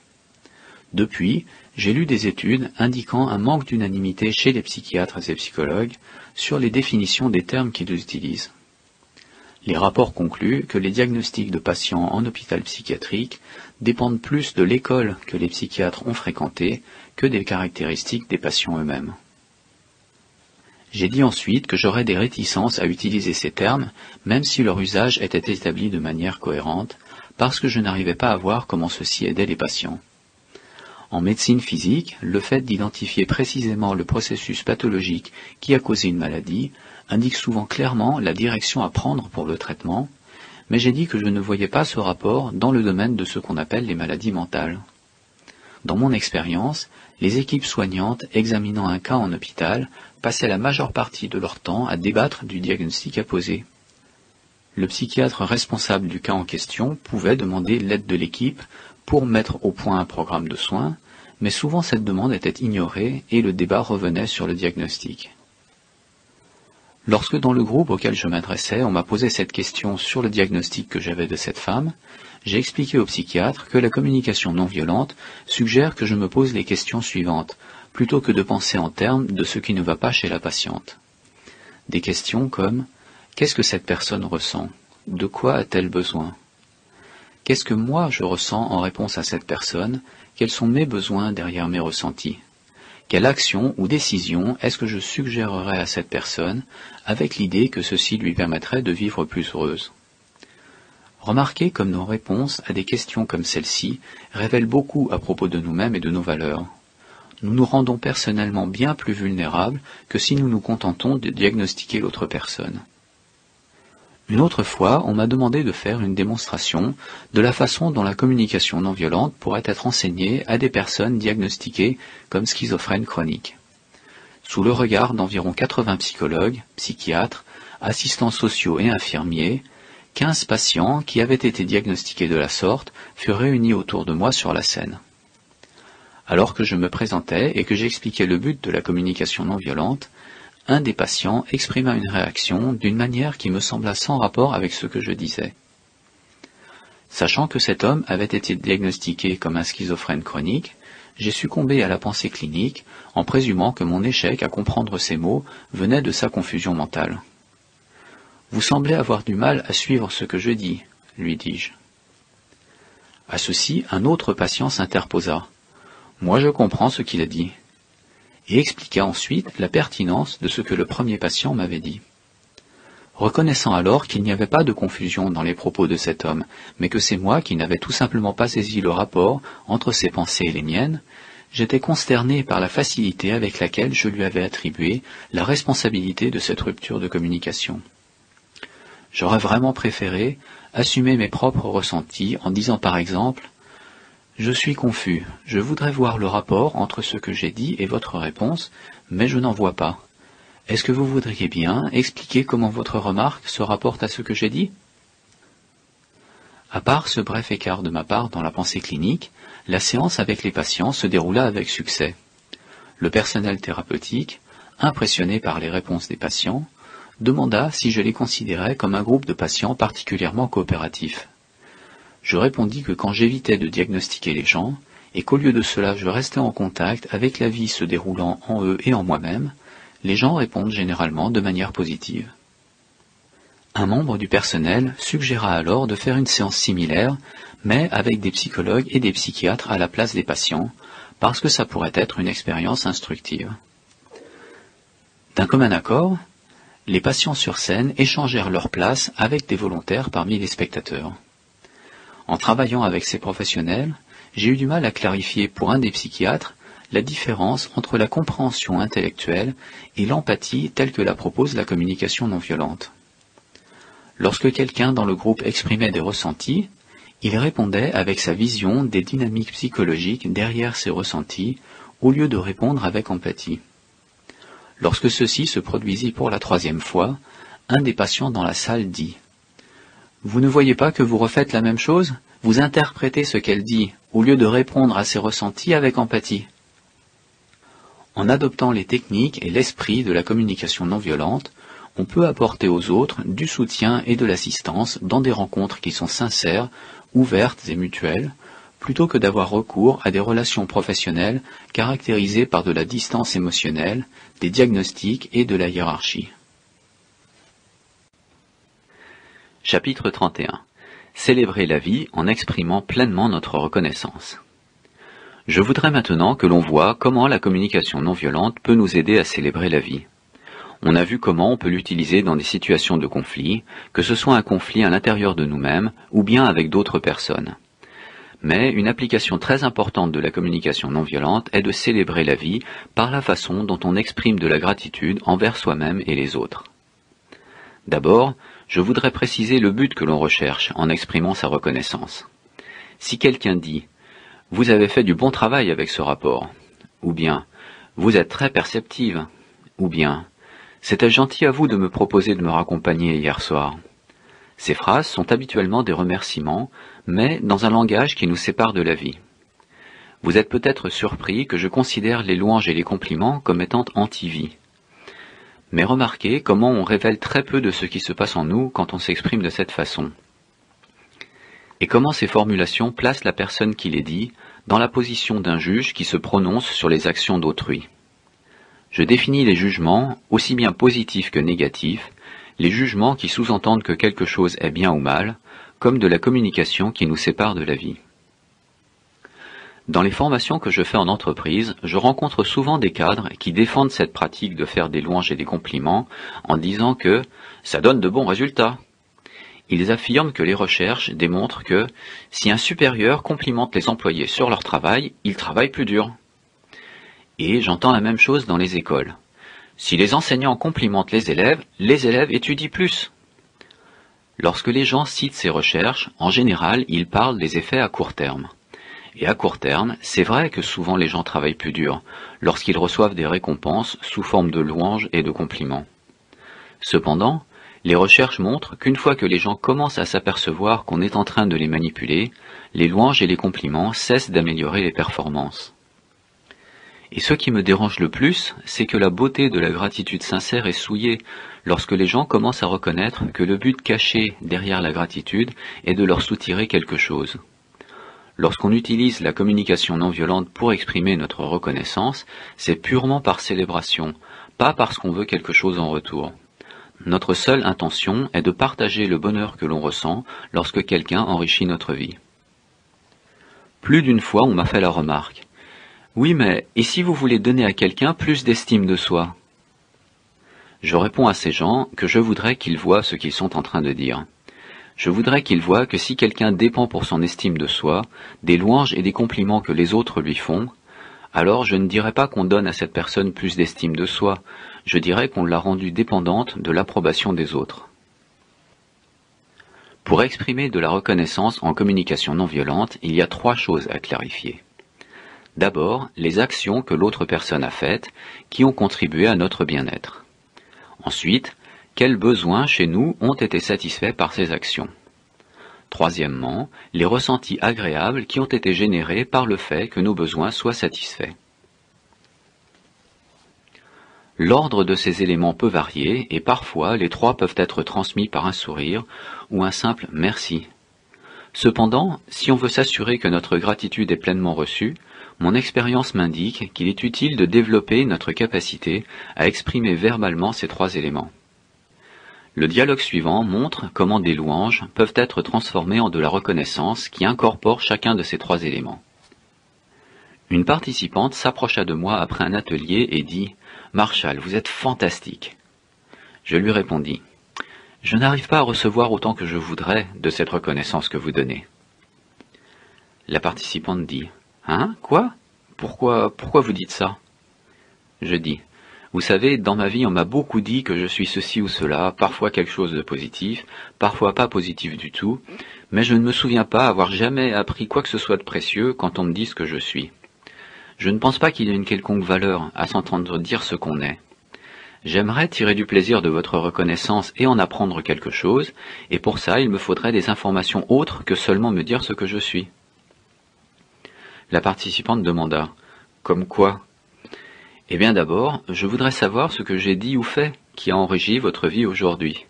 Depuis, J'ai lu des études indiquant un manque d'unanimité chez les psychiatres et psychologues sur les définitions des termes qu'ils utilisent. Les rapports concluent que les diagnostics de patients en hôpital psychiatrique dépendent plus de l'école que les psychiatres ont fréquentée que des caractéristiques des patients eux-mêmes. J'ai dit ensuite que j'aurais des réticences à utiliser ces termes, même si leur usage était établi de manière cohérente, parce que je n'arrivais pas à voir comment ceci aidait les patients. En médecine physique, le fait d'identifier précisément le processus pathologique qui a causé une maladie indique souvent clairement la direction à prendre pour le traitement, mais j'ai dit que je ne voyais pas ce rapport dans le domaine de ce qu'on appelle les maladies mentales. Dans mon expérience, les équipes soignantes examinant un cas en hôpital passaient la majeure partie de leur temps à débattre du diagnostic à poser. Le psychiatre responsable du cas en question pouvait demander l'aide de l'équipe pour mettre au point un programme de soins, mais souvent cette demande était ignorée et le débat revenait sur le diagnostic. Lorsque dans le groupe auquel je m'adressais, on m'a posé cette question sur le diagnostic que j'avais de cette femme, j'ai expliqué au psychiatre que la communication non violente suggère que je me pose les questions suivantes, plutôt que de penser en termes de ce qui ne va pas chez la patiente. Des questions comme « Qu'est-ce que cette personne ressent ? De quoi a-t-elle besoin ? Qu'est-ce que moi je ressens en réponse à cette personne ? Quels sont mes besoins derrière mes ressentis ? Quelle action ou décision est-ce que je suggérerais à cette personne avec l'idée que ceci lui permettrait de vivre plus heureuse ? Remarquez comme nos réponses à des questions comme celle-ci révèlent beaucoup à propos de nous-mêmes et de nos valeurs. Nous nous rendons personnellement bien plus vulnérables que si nous nous contentons de diagnostiquer l'autre personne. Une autre fois, on m'a demandé de faire une démonstration de la façon dont la communication non violente pourrait être enseignée à des personnes diagnostiquées comme schizophrènes chroniques. Sous le regard d'environ 80 psychologues, psychiatres, assistants sociaux et infirmiers, 15 patients qui avaient été diagnostiqués de la sorte furent réunis autour de moi sur la scène. Alors que je me présentais et que j'expliquais le but de la communication non violente, un des patients exprima une réaction d'une manière qui me sembla sans rapport avec ce que je disais. Sachant que cet homme avait été diagnostiqué comme un schizophrène chronique, j'ai succombé à la pensée clinique en présumant que mon échec à comprendre ces mots venait de sa confusion mentale. « Vous semblez avoir du mal à suivre ce que je dis, » lui dis-je. À ceci, un autre patient s'interposa. « Moi je comprends ce qu'il a dit. » Et expliqua ensuite la pertinence de ce que le premier patient m'avait dit. Reconnaissant alors qu'il n'y avait pas de confusion dans les propos de cet homme, mais que c'est moi qui n'avais tout simplement pas saisi le rapport entre ses pensées et les miennes, j'étais consterné par la facilité avec laquelle je lui avais attribué la responsabilité de cette rupture de communication. J'aurais vraiment préféré assumer mes propres ressentis en disant par exemple « Je suis confus, je voudrais voir le rapport entre ce que j'ai dit et votre réponse, mais je n'en vois pas. Est-ce que vous voudriez bien expliquer comment votre remarque se rapporte à ce que j'ai dit ?» À part ce bref écart de ma part dans la pensée clinique, la séance avec les patients se déroula avec succès. Le personnel thérapeutique, impressionné par les réponses des patients, demanda si je les considérais comme un groupe de patients particulièrement coopératifs. Je répondis que quand j'évitais de diagnostiquer les gens, et qu'au lieu de cela je restais en contact avec la vie se déroulant en eux et en moi-même, les gens répondent généralement de manière positive. Un membre du personnel suggéra alors de faire une séance similaire, mais avec des psychologues et des psychiatres à la place des patients, parce que ça pourrait être une expérience instructive. D'un commun accord, les patients sur scène échangèrent leur place avec des volontaires parmi les spectateurs. En travaillant avec ces professionnels, j'ai eu du mal à clarifier pour un des psychiatres la différence entre la compréhension intellectuelle et l'empathie telle que la propose la communication non violente. Lorsque quelqu'un dans le groupe exprimait des ressentis, il répondait avec sa vision des dynamiques psychologiques derrière ces ressentis, au lieu de répondre avec empathie. Lorsque ceci se produisit pour la 3e fois, un des patients dans la salle dit « Vous ne voyez pas que vous refaites la même chose ? Vous interprétez ce qu'elle dit, au lieu de répondre à ses ressentis avec empathie. » En adoptant les techniques et l'esprit de la communication non violente, on peut apporter aux autres du soutien et de l'assistance dans des rencontres qui sont sincères, ouvertes et mutuelles, plutôt que d'avoir recours à des relations professionnelles caractérisées par de la distance émotionnelle, des diagnostics et de la hiérarchie. Chapitre 31. Célébrer la vie en exprimant pleinement notre reconnaissance. Je voudrais maintenant que l'on voie comment la communication non violente peut nous aider à célébrer la vie. On a vu comment on peut l'utiliser dans des situations de conflit, que ce soit un conflit à l'intérieur de nous-mêmes ou bien avec d'autres personnes. Mais une application très importante de la communication non violente est de célébrer la vie par la façon dont on exprime de la gratitude envers soi-même et les autres. D'abord, je voudrais préciser le but que l'on recherche en exprimant sa reconnaissance. Si quelqu'un dit « Vous avez fait du bon travail avec ce rapport » ou bien « Vous êtes très perceptive » ou bien « C'était gentil à vous de me proposer de me raccompagner hier soir ». Ces phrases sont habituellement des remerciements, mais dans un langage qui nous sépare de la vie. Vous êtes peut-être surpris que je considère les louanges et les compliments comme étant anti-vie. Mais remarquez comment on révèle très peu de ce qui se passe en nous quand on s'exprime de cette façon. Et comment ces formulations placent la personne qui les dit dans la position d'un juge qui se prononce sur les actions d'autrui. Je définis les jugements, aussi bien positifs que négatifs, les jugements qui sous-entendent que quelque chose est bien ou mal, comme de la communication qui nous sépare de la vie. Dans les formations que je fais en entreprise, je rencontre souvent des cadres qui défendent cette pratique de faire des louanges et des compliments en disant que ça donne de bons résultats. Ils affirment que les recherches démontrent que si un supérieur complimente les employés sur leur travail, ils travaillent plus dur. Et j'entends la même chose dans les écoles. Si les enseignants complimentent les élèves étudient plus. Lorsque les gens citent ces recherches, en général, ils parlent des effets à court terme. Et à court terme, c'est vrai que souvent les gens travaillent plus dur, lorsqu'ils reçoivent des récompenses sous forme de louanges et de compliments. Cependant, les recherches montrent qu'une fois que les gens commencent à s'apercevoir qu'on est en train de les manipuler, les louanges et les compliments cessent d'améliorer les performances. Et ce qui me dérange le plus, c'est que la beauté de la gratitude sincère est souillée lorsque les gens commencent à reconnaître que le but caché derrière la gratitude est de leur soutirer quelque chose. Lorsqu'on utilise la communication non violente pour exprimer notre reconnaissance, c'est purement par célébration, pas parce qu'on veut quelque chose en retour. Notre seule intention est de partager le bonheur que l'on ressent lorsque quelqu'un enrichit notre vie. Plus d'une fois, on m'a fait la remarque. Oui, mais et si vous voulez donner à quelqu'un plus d'estime de soi? Je réponds à ces gens que je voudrais qu'ils voient ce qu'ils sont en train de dire. Je voudrais qu'ils voient que si quelqu'un dépend pour son estime de soi, des louanges et des compliments que les autres lui font, alors je ne dirais pas qu'on donne à cette personne plus d'estime de soi, je dirais qu'on l'a rendue dépendante de l'approbation des autres. Pour exprimer de la reconnaissance en communication non violente, il y a 3 choses à clarifier. D'abord, les actions que l'autre personne a faites qui ont contribué à notre bien-être. Ensuite, quels besoins chez nous ont été satisfaits par ces actions. Troisièmement, les ressentis agréables qui ont été générés par le fait que nos besoins soient satisfaits. L'ordre de ces éléments peut varier et parfois les 3 peuvent être transmis par un sourire ou un simple « merci ». Cependant, si on veut s'assurer que notre gratitude est pleinement reçue, mon expérience m'indique qu'il est utile de développer notre capacité à exprimer verbalement ces 3 éléments. Le dialogue suivant montre comment des louanges peuvent être transformées en de la reconnaissance qui incorpore chacun de ces 3 éléments. Une participante s'approcha de moi après un atelier et dit « Marshall, vous êtes fantastique !» Je lui répondis « Je n'arrive pas à recevoir autant que je voudrais de cette reconnaissance que vous donnez. » La participante dit « Hein, quoi? Pourquoi vous dites ça ?» Je dis « Vous savez, dans ma vie, on m'a beaucoup dit que je suis ceci ou cela, parfois quelque chose de positif, parfois pas positif du tout, mais je ne me souviens pas avoir jamais appris quoi que ce soit de précieux quand on me dit ce que je suis. Je ne pense pas qu'il y ait une quelconque valeur à s'entendre dire ce qu'on est. J'aimerais tirer du plaisir de votre reconnaissance et en apprendre quelque chose, et pour ça, il me faudrait des informations autres que seulement me dire ce que je suis. » La participante demanda « Comme quoi ?» Eh bien d'abord, je voudrais savoir ce que j'ai dit ou fait qui a enrichi votre vie aujourd'hui.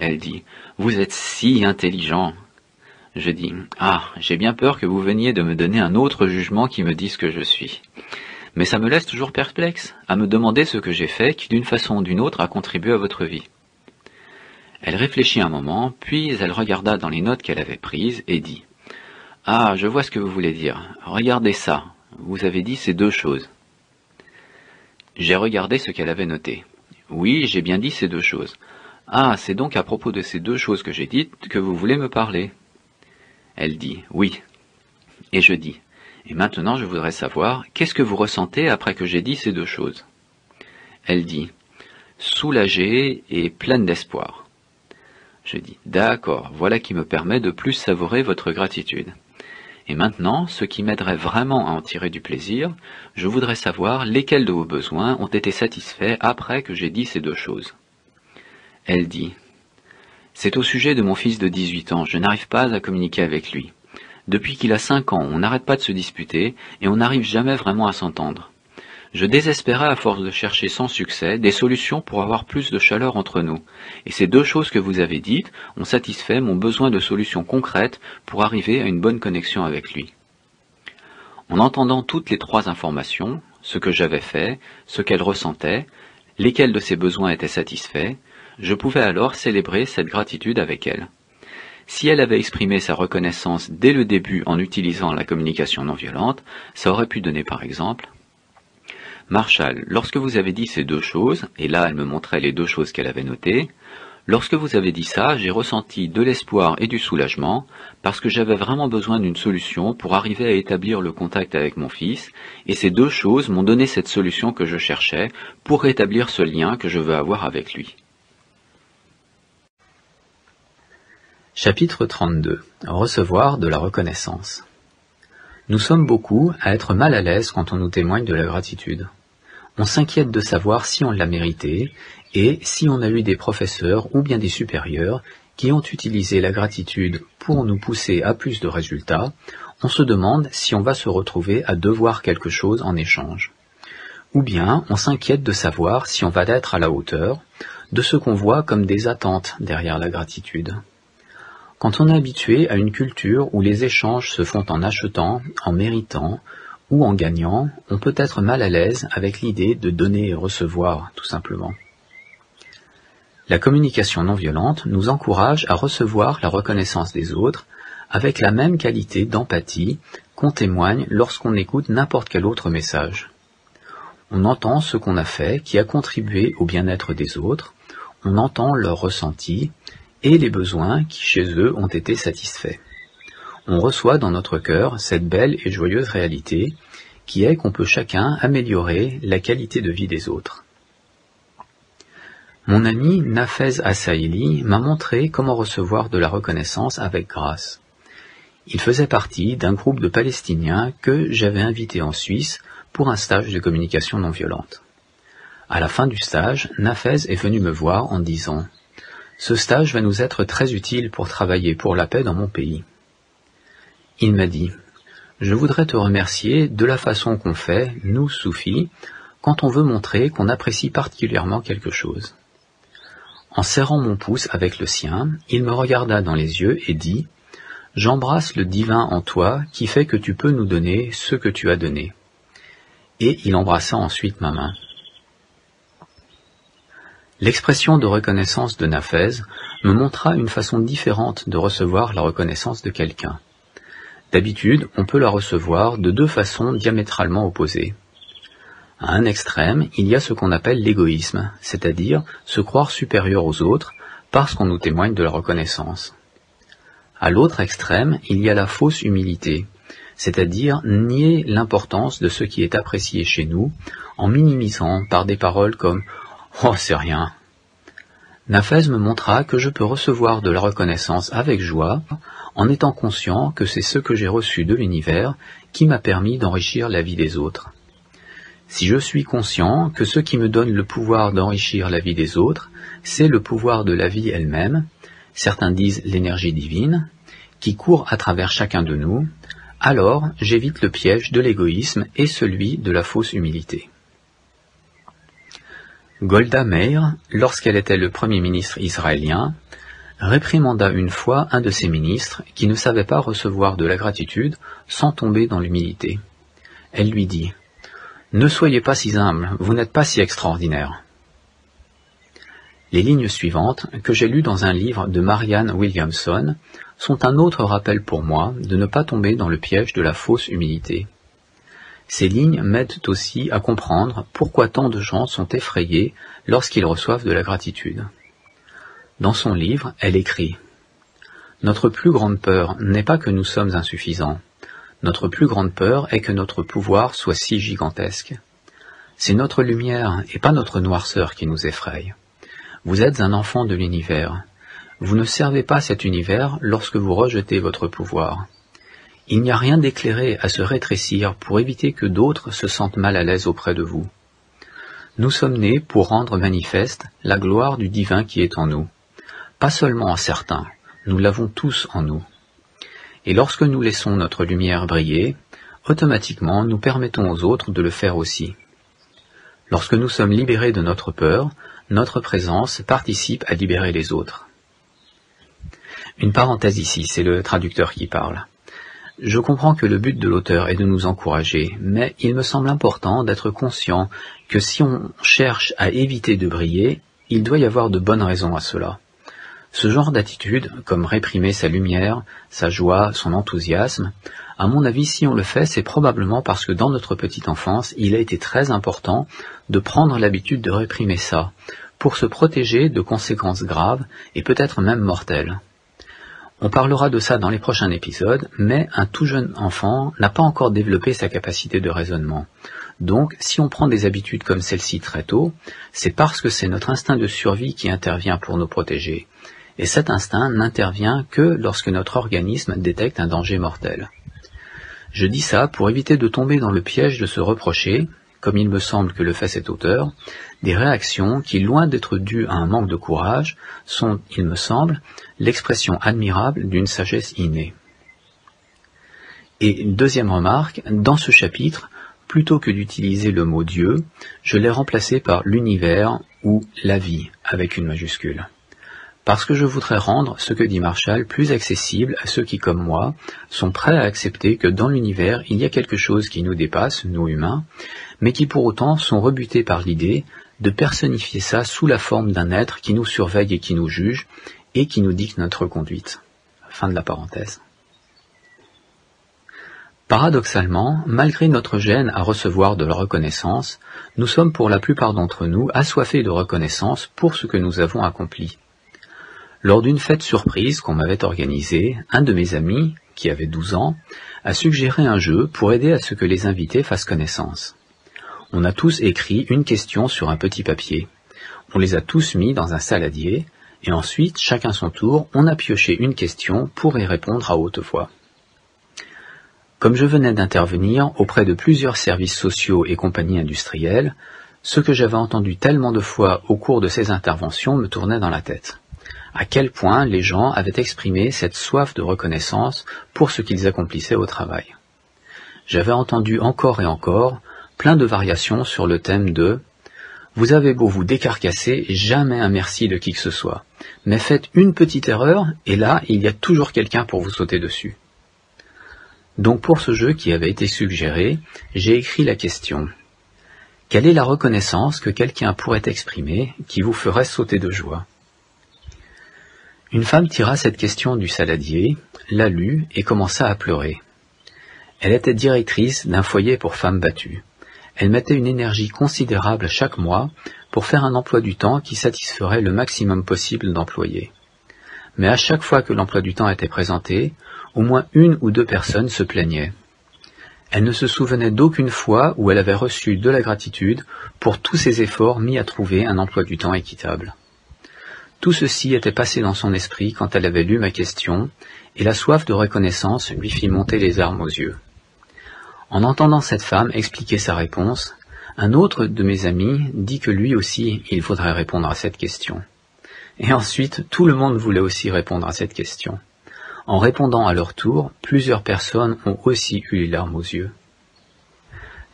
Elle dit « Vous êtes si intelligent !» Je dis « Ah, j'ai bien peur que vous veniez de me donner un autre jugement qui me dise ce que je suis. Mais ça me laisse toujours perplexe, à me demander ce que j'ai fait qui d'une façon ou d'une autre a contribué à votre vie. » Elle réfléchit un moment, puis elle regarda dans les notes qu'elle avait prises et dit « Ah, je vois ce que vous voulez dire. Regardez ça. Vous avez dit ces deux choses. » J'ai regardé ce qu'elle avait noté. « Oui, j'ai bien dit ces deux choses. Ah, c'est donc à propos de ces deux choses que j'ai dites que vous voulez me parler. » Elle dit « Oui. » Et je dis « Et maintenant je voudrais savoir, qu'est-ce que vous ressentez après que j'ai dit ces deux choses ?» Elle dit « Soulagée et pleine d'espoir. » Je dis « D'accord, voilà qui me permet de plus savourer votre gratitude. Et maintenant, ce qui m'aiderait vraiment à en tirer du plaisir, je voudrais savoir lesquels de vos besoins ont été satisfaits après que j'ai dit ces deux choses. » Elle dit « C'est au sujet de mon fils de 18 ans, je n'arrive pas à communiquer avec lui. Depuis qu'il a 5 ans, on n'arrête pas de se disputer et on n'arrive jamais vraiment à s'entendre. Je désespérais à force de chercher sans succès des solutions pour avoir plus de chaleur entre nous, et ces deux choses que vous avez dites ont satisfait mon besoin de solutions concrètes pour arriver à une bonne connexion avec lui. » En entendant toutes les trois informations, ce que j'avais fait, ce qu'elle ressentait, lesquels de ses besoins étaient satisfaits, je pouvais alors célébrer cette gratitude avec elle. Si elle avait exprimé sa reconnaissance dès le début en utilisant la communication non violente, ça aurait pu donner par exemple « Marshall, lorsque vous avez dit ces deux choses, et là elle me montrait les deux choses qu'elle avait notées, lorsque vous avez dit ça, j'ai ressenti de l'espoir et du soulagement, parce que j'avais vraiment besoin d'une solution pour arriver à établir le contact avec mon fils, et ces deux choses m'ont donné cette solution que je cherchais pour rétablir ce lien que je veux avoir avec lui. » Chapitre 32. Recevoir de la reconnaissance. Nous sommes beaucoup à être mal à l'aise quand on nous témoigne de la gratitude. On s'inquiète de savoir si on l'a mérité et si on a eu des professeurs ou bien des supérieurs qui ont utilisé la gratitude pour nous pousser à plus de résultats. On se demande si on va se retrouver à devoir quelque chose en échange. Ou bien on s'inquiète de savoir si on va être à la hauteur de ce qu'on voit comme des attentes derrière la gratitude. Quand on est habitué à une culture où les échanges se font en achetant, en méritant ou en gagnant, on peut être mal à l'aise avec l'idée de donner et recevoir, tout simplement. La communication non violente nous encourage à recevoir la reconnaissance des autres avec la même qualité d'empathie qu'on témoigne lorsqu'on écoute n'importe quel autre message. On entend ce qu'on a fait qui a contribué au bien-être des autres, on entend leurs ressentis, et les besoins qui chez eux ont été satisfaits. On reçoit dans notre cœur cette belle et joyeuse réalité qui est qu'on peut chacun améliorer la qualité de vie des autres. Mon ami Nafez Assaïli m'a montré comment recevoir de la reconnaissance avec grâce. Il faisait partie d'un groupe de Palestiniens que j'avais invité en Suisse pour un stage de communication non violente. À la fin du stage, Nafez est venu me voir en disant « Ce stage va nous être très utile pour travailler pour la paix dans mon pays. » Il m'a dit « Je voudrais te remercier de la façon qu'on fait, nous, soufis, quand on veut montrer qu'on apprécie particulièrement quelque chose. » En serrant mon pouce avec le sien, il me regarda dans les yeux et dit « J'embrasse le divin en toi qui fait que tu peux nous donner ce que tu as donné. » Et il embrassa ensuite ma main. L'expression de reconnaissance de Nafez me montra une façon différente de recevoir la reconnaissance de quelqu'un. D'habitude, on peut la recevoir de deux façons diamétralement opposées. À un extrême, il y a ce qu'on appelle l'égoïsme, c'est-à-dire se croire supérieur aux autres parce qu'on nous témoigne de la reconnaissance. À l'autre extrême, il y a la fausse humilité, c'est-à-dire nier l'importance de ce qui est apprécié chez nous en minimisant par des paroles comme « Oh, c'est rien ». Nafez me montra que je peux recevoir de la reconnaissance avec joie en étant conscient que c'est ce que j'ai reçu de l'univers qui m'a permis d'enrichir la vie des autres. Si je suis conscient que ce qui me donne le pouvoir d'enrichir la vie des autres, c'est le pouvoir de la vie elle-même, certains disent l'énergie divine, qui court à travers chacun de nous, alors j'évite le piège de l'égoïsme et celui de la fausse humilité. Golda Meir, lorsqu'elle était le premier ministre israélien, réprimanda une fois un de ses ministres qui ne savait pas recevoir de la gratitude sans tomber dans l'humilité. Elle lui dit « Ne soyez pas si humble, vous n'êtes pas si extraordinaire. » Les lignes suivantes, que j'ai lues dans un livre de Marianne Williamson, sont un autre rappel pour moi de ne pas tomber dans le piège de la fausse humilité. Ces lignes m'aident aussi à comprendre pourquoi tant de gens sont effrayés lorsqu'ils reçoivent de la gratitude. Dans son livre, elle écrit « Notre plus grande peur n'est pas que nous sommes insuffisants. Notre plus grande peur est que notre pouvoir soit si gigantesque. C'est notre lumière et pas notre noirceur qui nous effraie. Vous êtes un enfant de l'univers. Vous ne servez pas cet univers lorsque vous rejetez votre pouvoir. Il n'y a rien d'éclairé à se rétrécir pour éviter que d'autres se sentent mal à l'aise auprès de vous. Nous sommes nés pour rendre manifeste la gloire du divin qui est en nous. Pas seulement à certains, nous l'avons tous en nous. Et lorsque nous laissons notre lumière briller, automatiquement nous permettons aux autres de le faire aussi. Lorsque nous sommes libérés de notre peur, notre présence participe à libérer les autres. Une parenthèse ici, c'est le traducteur qui parle. Je comprends que le but de l'auteur est de nous encourager, mais il me semble important d'être conscient que si on cherche à éviter de briller, il doit y avoir de bonnes raisons à cela. Ce genre d'attitude, comme réprimer sa lumière, sa joie, son enthousiasme, à mon avis, si on le fait, c'est probablement parce que dans notre petite enfance, il a été très important de prendre l'habitude de réprimer ça, pour se protéger de conséquences graves et peut-être même mortelles. On parlera de ça dans les prochains épisodes, mais un tout jeune enfant n'a pas encore développé sa capacité de raisonnement. Donc, si on prend des habitudes comme celle-ci très tôt, c'est parce que c'est notre instinct de survie qui intervient pour nous protéger. Et cet instinct n'intervient que lorsque notre organisme détecte un danger mortel. Je dis ça pour éviter de tomber dans le piège de se reprocher, comme il me semble que le fait cet auteur, des réactions qui, loin d'être dues à un manque de courage, sont, il me semble, l'expression admirable d'une sagesse innée. Et deuxième remarque, dans ce chapitre, plutôt que d'utiliser le mot Dieu, je l'ai remplacé par l'univers ou la vie avec une majuscule. Parce que je voudrais rendre ce que dit Marshall plus accessible à ceux qui, comme moi, sont prêts à accepter que dans l'univers, il y a quelque chose qui nous dépasse, nous humains, mais qui pour autant sont rebutés par l'idée de personnifier ça sous la forme d'un être qui nous surveille et qui nous juge, et qui nous dicte notre conduite. Fin de la parenthèse. Paradoxalement, malgré notre gêne à recevoir de la reconnaissance, nous sommes pour la plupart d'entre nous assoiffés de reconnaissance pour ce que nous avons accompli. Lors d'une fête surprise qu'on m'avait organisée, un de mes amis, qui avait 12 ans, a suggéré un jeu pour aider à ce que les invités fassent connaissance. On a tous écrit une question sur un petit papier. On les a tous mis dans un saladier, et ensuite, chacun son tour, on a pioché une question pour y répondre à haute voix. Comme je venais d'intervenir auprès de plusieurs services sociaux et compagnies industrielles, ce que j'avais entendu tellement de fois au cours de ces interventions me tournait dans la tête. À quel point les gens avaient exprimé cette soif de reconnaissance pour ce qu'ils accomplissaient au travail. J'avais entendu encore et encore plein de variations sur le thème de « Vous avez beau vous décarcasser, jamais un merci de qui que ce soit, mais faites une petite erreur et là, il y a toujours quelqu'un pour vous sauter dessus. » Donc pour ce jeu qui avait été suggéré, j'ai écrit la question « Quelle est la reconnaissance que quelqu'un pourrait exprimer qui vous ferait sauter de joie ?» Une femme tira cette question du saladier, la lut et commença à pleurer. Elle était directrice d'un foyer pour femmes battues. Elle mettait une énergie considérable chaque mois pour faire un emploi du temps qui satisferait le maximum possible d'employés. Mais à chaque fois que l'emploi du temps était présenté, au moins une ou deux personnes se plaignaient. Elle ne se souvenait d'aucune fois où elle avait reçu de la gratitude pour tous ses efforts mis à trouver un emploi du temps équitable. Tout ceci était passé dans son esprit quand elle avait lu ma question, et la soif de reconnaissance lui fit monter les larmes aux yeux. En entendant cette femme expliquer sa réponse, un autre de mes amis dit que lui aussi il faudrait répondre à cette question. Et ensuite, tout le monde voulait aussi répondre à cette question. En répondant à leur tour, plusieurs personnes ont aussi eu les larmes aux yeux.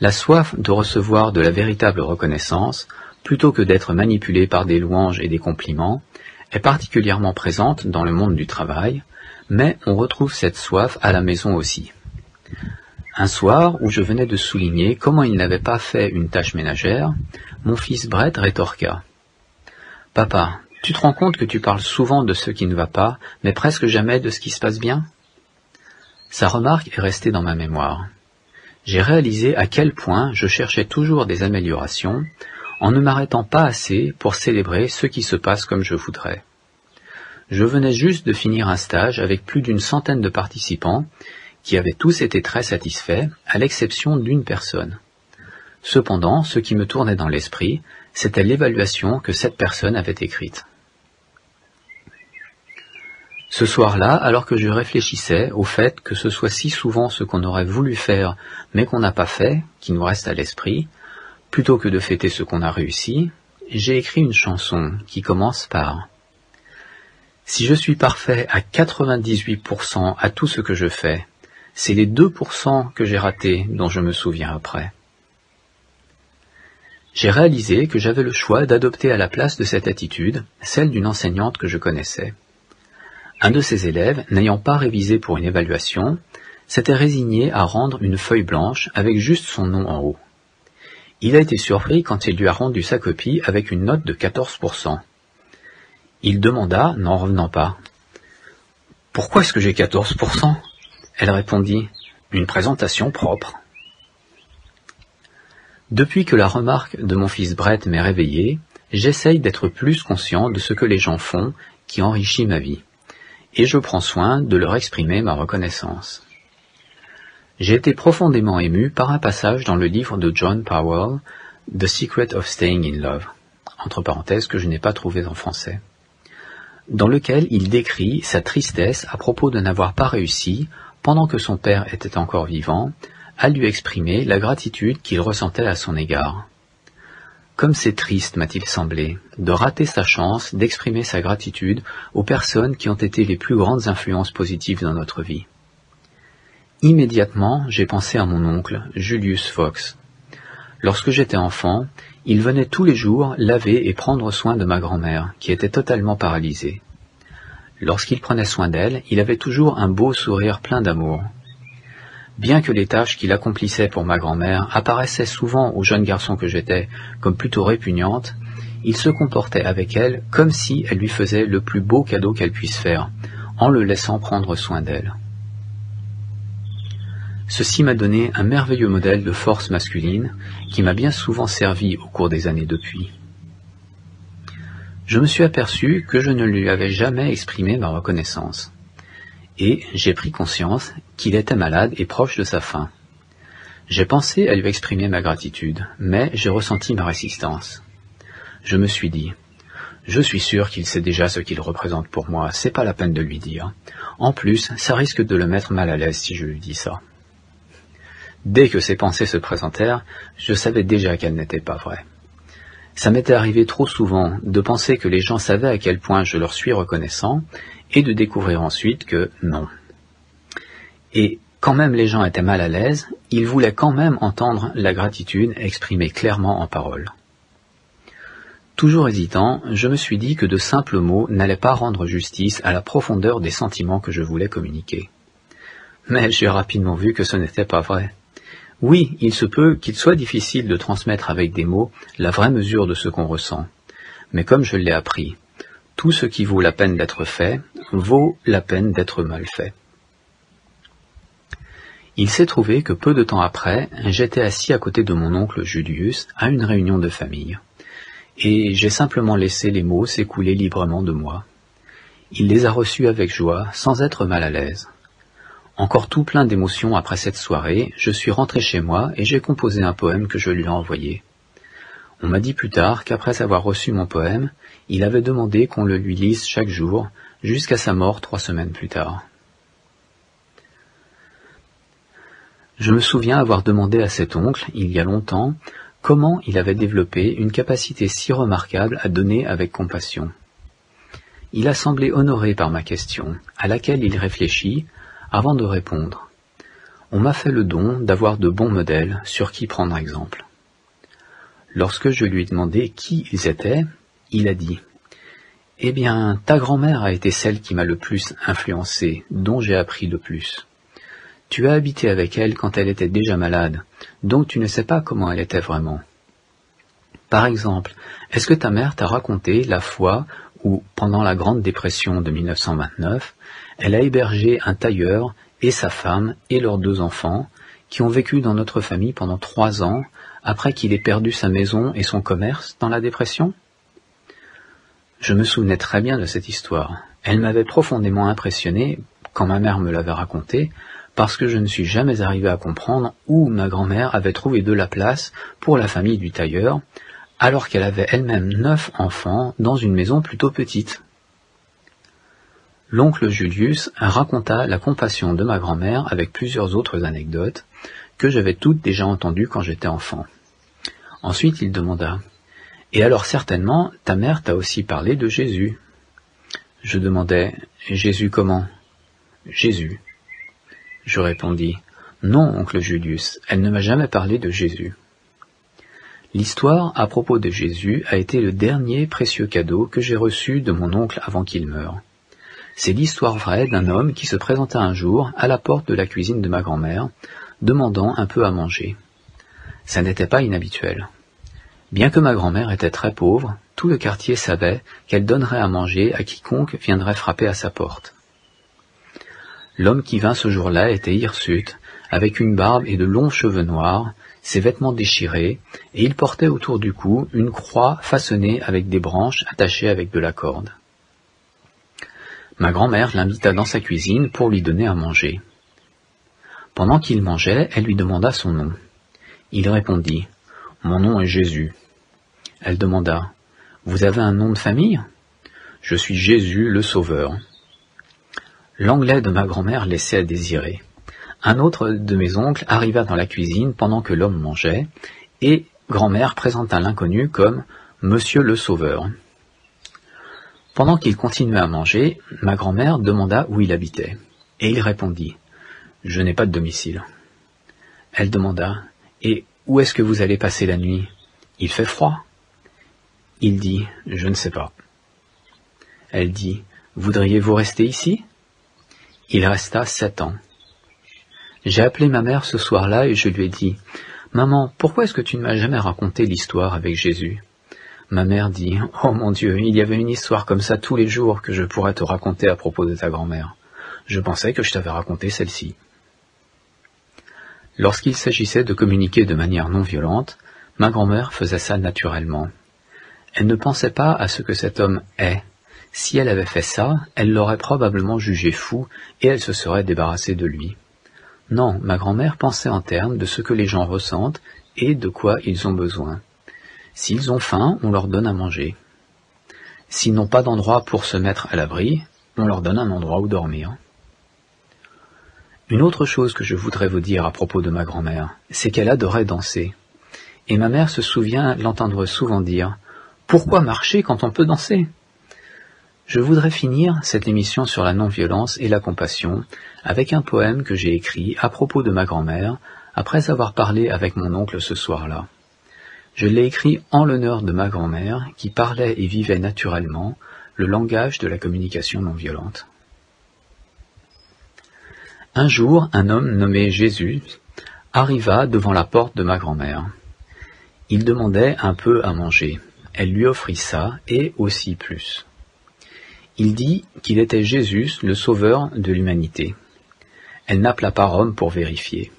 La soif de recevoir de la véritable reconnaissance, plutôt que d'être manipulé par des louanges et des compliments, est particulièrement présente dans le monde du travail, mais on retrouve cette soif à la maison aussi. Un soir, où je venais de souligner comment il n'avait pas fait une tâche ménagère, mon fils Brett rétorqua. « Papa, tu te rends compte que tu parles souvent de ce qui ne va pas, mais presque jamais de ce qui se passe bien ?» Sa remarque est restée dans ma mémoire. J'ai réalisé à quel point je cherchais toujours des améliorations, en ne m'arrêtant pas assez pour célébrer ce qui se passe comme je voudrais. Je venais juste de finir un stage avec plus d'une centaine de participants, qui avaient tous été très satisfaits, à l'exception d'une personne. Cependant, ce qui me tournait dans l'esprit, c'était l'évaluation que cette personne avait écrite. Ce soir-là, alors que je réfléchissais au fait que ce soit si souvent ce qu'on aurait voulu faire, mais qu'on n'a pas fait, qui nous reste à l'esprit, plutôt que de fêter ce qu'on a réussi, j'ai écrit une chanson qui commence par « Si je suis parfait à 98% à tout ce que je fais, c'est les 2% que j'ai ratés dont je me souviens après. » J'ai réalisé que j'avais le choix d'adopter à la place de cette attitude celle d'une enseignante que je connaissais. Un de ses élèves, n'ayant pas révisé pour une évaluation, s'était résigné à rendre une feuille blanche avec juste son nom en haut. Il a été surpris quand il lui a rendu sa copie avec une note de 14%. Il demanda, n'en revenant pas, « Pourquoi est-ce que j'ai 14% ?» Elle répondit, « Une présentation propre. » Depuis que la remarque de mon fils Brett m'est réveillée, j'essaye d'être plus conscient de ce que les gens font qui enrichit ma vie, et je prends soin de leur exprimer ma reconnaissance. J'ai été profondément ému par un passage dans le livre de John Powell, The Secret of Staying in Love, entre parenthèses que je n'ai pas trouvé en français, dans lequel il décrit sa tristesse à propos de n'avoir pas réussi, pendant que son père était encore vivant, à lui exprimer la gratitude qu'il ressentait à son égard. Comme c'est triste, m'a-t-il semblé, de rater sa chance d'exprimer sa gratitude aux personnes qui ont été les plus grandes influences positives dans notre vie. Immédiatement, j'ai pensé à mon oncle, Julius Fox. Lorsque j'étais enfant, il venait tous les jours laver et prendre soin de ma grand-mère, qui était totalement paralysée. Lorsqu'il prenait soin d'elle, il avait toujours un beau sourire plein d'amour. Bien que les tâches qu'il accomplissait pour ma grand-mère apparaissaient souvent au jeune garçon que j'étais comme plutôt répugnantes, il se comportait avec elle comme si elle lui faisait le plus beau cadeau qu'elle puisse faire, en le laissant prendre soin d'elle. Ceci m'a donné un merveilleux modèle de force masculine qui m'a bien souvent servi au cours des années depuis. Je me suis aperçu que je ne lui avais jamais exprimé ma reconnaissance. Et j'ai pris conscience qu'il était malade et proche de sa fin. J'ai pensé à lui exprimer ma gratitude, mais j'ai ressenti ma résistance. Je me suis dit, je suis sûr qu'il sait déjà ce qu'il représente pour moi, c'est pas la peine de lui dire. En plus, ça risque de le mettre mal à l'aise si je lui dis ça. Dès que ces pensées se présentèrent, je savais déjà qu'elles n'étaient pas vraies. Ça m'était arrivé trop souvent de penser que les gens savaient à quel point je leur suis reconnaissant, et de découvrir ensuite que non. Et quand même les gens étaient mal à l'aise, ils voulaient quand même entendre la gratitude exprimée clairement en paroles. Toujours hésitant, je me suis dit que de simples mots n'allaient pas rendre justice à la profondeur des sentiments que je voulais communiquer. Mais j'ai rapidement vu que ce n'était pas vrai. Oui, il se peut qu'il soit difficile de transmettre avec des mots la vraie mesure de ce qu'on ressent, mais comme je l'ai appris, tout ce qui vaut la peine d'être fait, vaut la peine d'être mal fait. Il s'est trouvé que peu de temps après, j'étais assis à côté de mon oncle Julius à une réunion de famille, et j'ai simplement laissé les mots s'écouler librement de moi. Il les a reçus avec joie, sans être mal à l'aise. Encore tout plein d'émotions après cette soirée, je suis rentré chez moi et j'ai composé un poème que je lui ai envoyé. On m'a dit plus tard qu'après avoir reçu mon poème, il avait demandé qu'on le lui lise chaque jour, jusqu'à sa mort 3 semaines plus tard. Je me souviens avoir demandé à cet oncle, il y a longtemps, comment il avait développé une capacité si remarquable à donner avec compassion. Il a semblé honoré par ma question, à laquelle il réfléchit, avant de répondre. On m'a fait le don d'avoir de bons modèles sur qui prendre exemple. Lorsque je lui ai demandé qui ils étaient, il a dit Eh bien, ta grand-mère a été celle qui m'a le plus influencé, dont j'ai appris le plus. Tu as habité avec elle quand elle était déjà malade, donc tu ne sais pas comment elle était vraiment. Par exemple, est-ce que ta mère t'a raconté la fois où, pendant la Grande Dépression de 1929, elle a hébergé un tailleur et sa femme et leurs 2 enfants, qui ont vécu dans notre famille pendant 3 ans, après qu'il ait perdu sa maison et son commerce dans la dépression? Je me souvenais très bien de cette histoire. Elle m'avait profondément impressionné quand ma mère me l'avait racontée, parce que je ne suis jamais arrivé à comprendre où ma grand-mère avait trouvé de la place pour la famille du tailleur, alors qu'elle avait elle-même 9 enfants dans une maison plutôt petite. L'oncle Julius raconta la compassion de ma grand-mère avec plusieurs autres anecdotes que j'avais toutes déjà entendues quand j'étais enfant. Ensuite il demanda « Et alors certainement, ta mère t'a aussi parlé de Jésus ?» Je demandai « Jésus comment ?»« Jésus. » Je répondis « Non, oncle Julius, elle ne m'a jamais parlé de Jésus. » L'histoire à propos de Jésus a été le dernier précieux cadeau que j'ai reçu de mon oncle avant qu'il meure. C'est l'histoire vraie d'un homme qui se présenta un jour à la porte de la cuisine de ma grand-mère, demandant un peu à manger. Ça n'était pas inhabituel. Bien que ma grand-mère était très pauvre, tout le quartier savait qu'elle donnerait à manger à quiconque viendrait frapper à sa porte. L'homme qui vint ce jour-là était hirsute, avec une barbe et de longs cheveux noirs, ses vêtements déchirés, et il portait autour du cou une croix façonnée avec des branches attachées avec de la corde. Ma grand-mère l'invita dans sa cuisine pour lui donner à manger. Pendant qu'il mangeait, elle lui demanda son nom. Il répondit « Mon nom est Jésus ». Elle demanda « Vous avez un nom de famille ?»« Je suis Jésus le Sauveur ». L'anglais de ma grand-mère laissait à désirer. Un autre de mes oncles arriva dans la cuisine pendant que l'homme mangeait, et grand-mère présenta l'inconnu comme « Monsieur le Sauveur ». Pendant qu'il continuait à manger, ma grand-mère demanda où il habitait, et il répondit « Je n'ai pas de domicile ». Elle demanda « Et où est-ce que vous allez passer la nuit? Il fait froid ?» Il dit « Je ne sais pas ». Elle dit « Voudriez-vous rester ici ?» Il resta 7 ans. J'ai appelé ma mère ce soir-là et je lui ai dit « Maman, pourquoi est-ce que tu ne m'as jamais raconté l'histoire avec Jésus ?» Ma mère dit « Oh mon Dieu, il y avait une histoire comme ça tous les jours que je pourrais te raconter à propos de ta grand-mère. Je pensais que je t'avais raconté celle-ci. » Lorsqu'il s'agissait de communiquer de manière non violente, ma grand-mère faisait ça naturellement. Elle ne pensait pas à ce que cet homme est. Si elle avait fait ça, elle l'aurait probablement jugé fou et elle se serait débarrassée de lui. Non, ma grand-mère pensait en termes de ce que les gens ressentent et de quoi ils ont besoin. S'ils ont faim, on leur donne à manger. S'ils n'ont pas d'endroit pour se mettre à l'abri, on leur donne un endroit où dormir. Une autre chose que je voudrais vous dire à propos de ma grand-mère, c'est qu'elle adorait danser. Et ma mère se souvient l'entendre souvent dire « Pourquoi marcher quand on peut danser ?» Je voudrais finir cette émission sur la non-violence et la compassion avec un poème que j'ai écrit à propos de ma grand-mère après avoir parlé avec mon oncle ce soir-là. Je l'ai écrit en l'honneur de ma grand-mère qui parlait et vivait naturellement le langage de la communication non violente. Un jour, un homme nommé Jésus arriva devant la porte de ma grand-mère. Il demandait un peu à manger. Elle lui offrit ça et aussi plus. Il dit qu'il était Jésus, le sauveur de l'humanité. Elle n'appela pas Rome pour vérifier.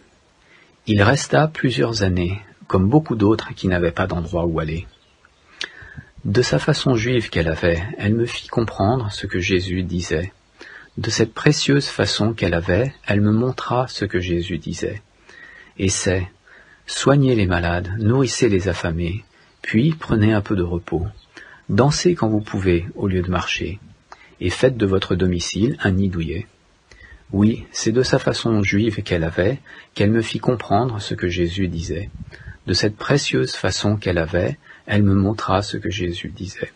Il resta plusieurs années, comme beaucoup d'autres qui n'avaient pas d'endroit où aller. De sa façon juive qu'elle avait, elle me fit comprendre ce que Jésus disait. De cette précieuse façon qu'elle avait, elle me montra ce que Jésus disait. Et c'est « Soignez les malades, nourrissez les affamés, puis prenez un peu de repos. Dansez quand vous pouvez, au lieu de marcher, et faites de votre domicile un nid douillet. » Oui, c'est de sa façon juive qu'elle avait, qu'elle me fit comprendre ce que Jésus disait. De cette précieuse façon qu'elle avait, elle me montra ce que Jésus disait.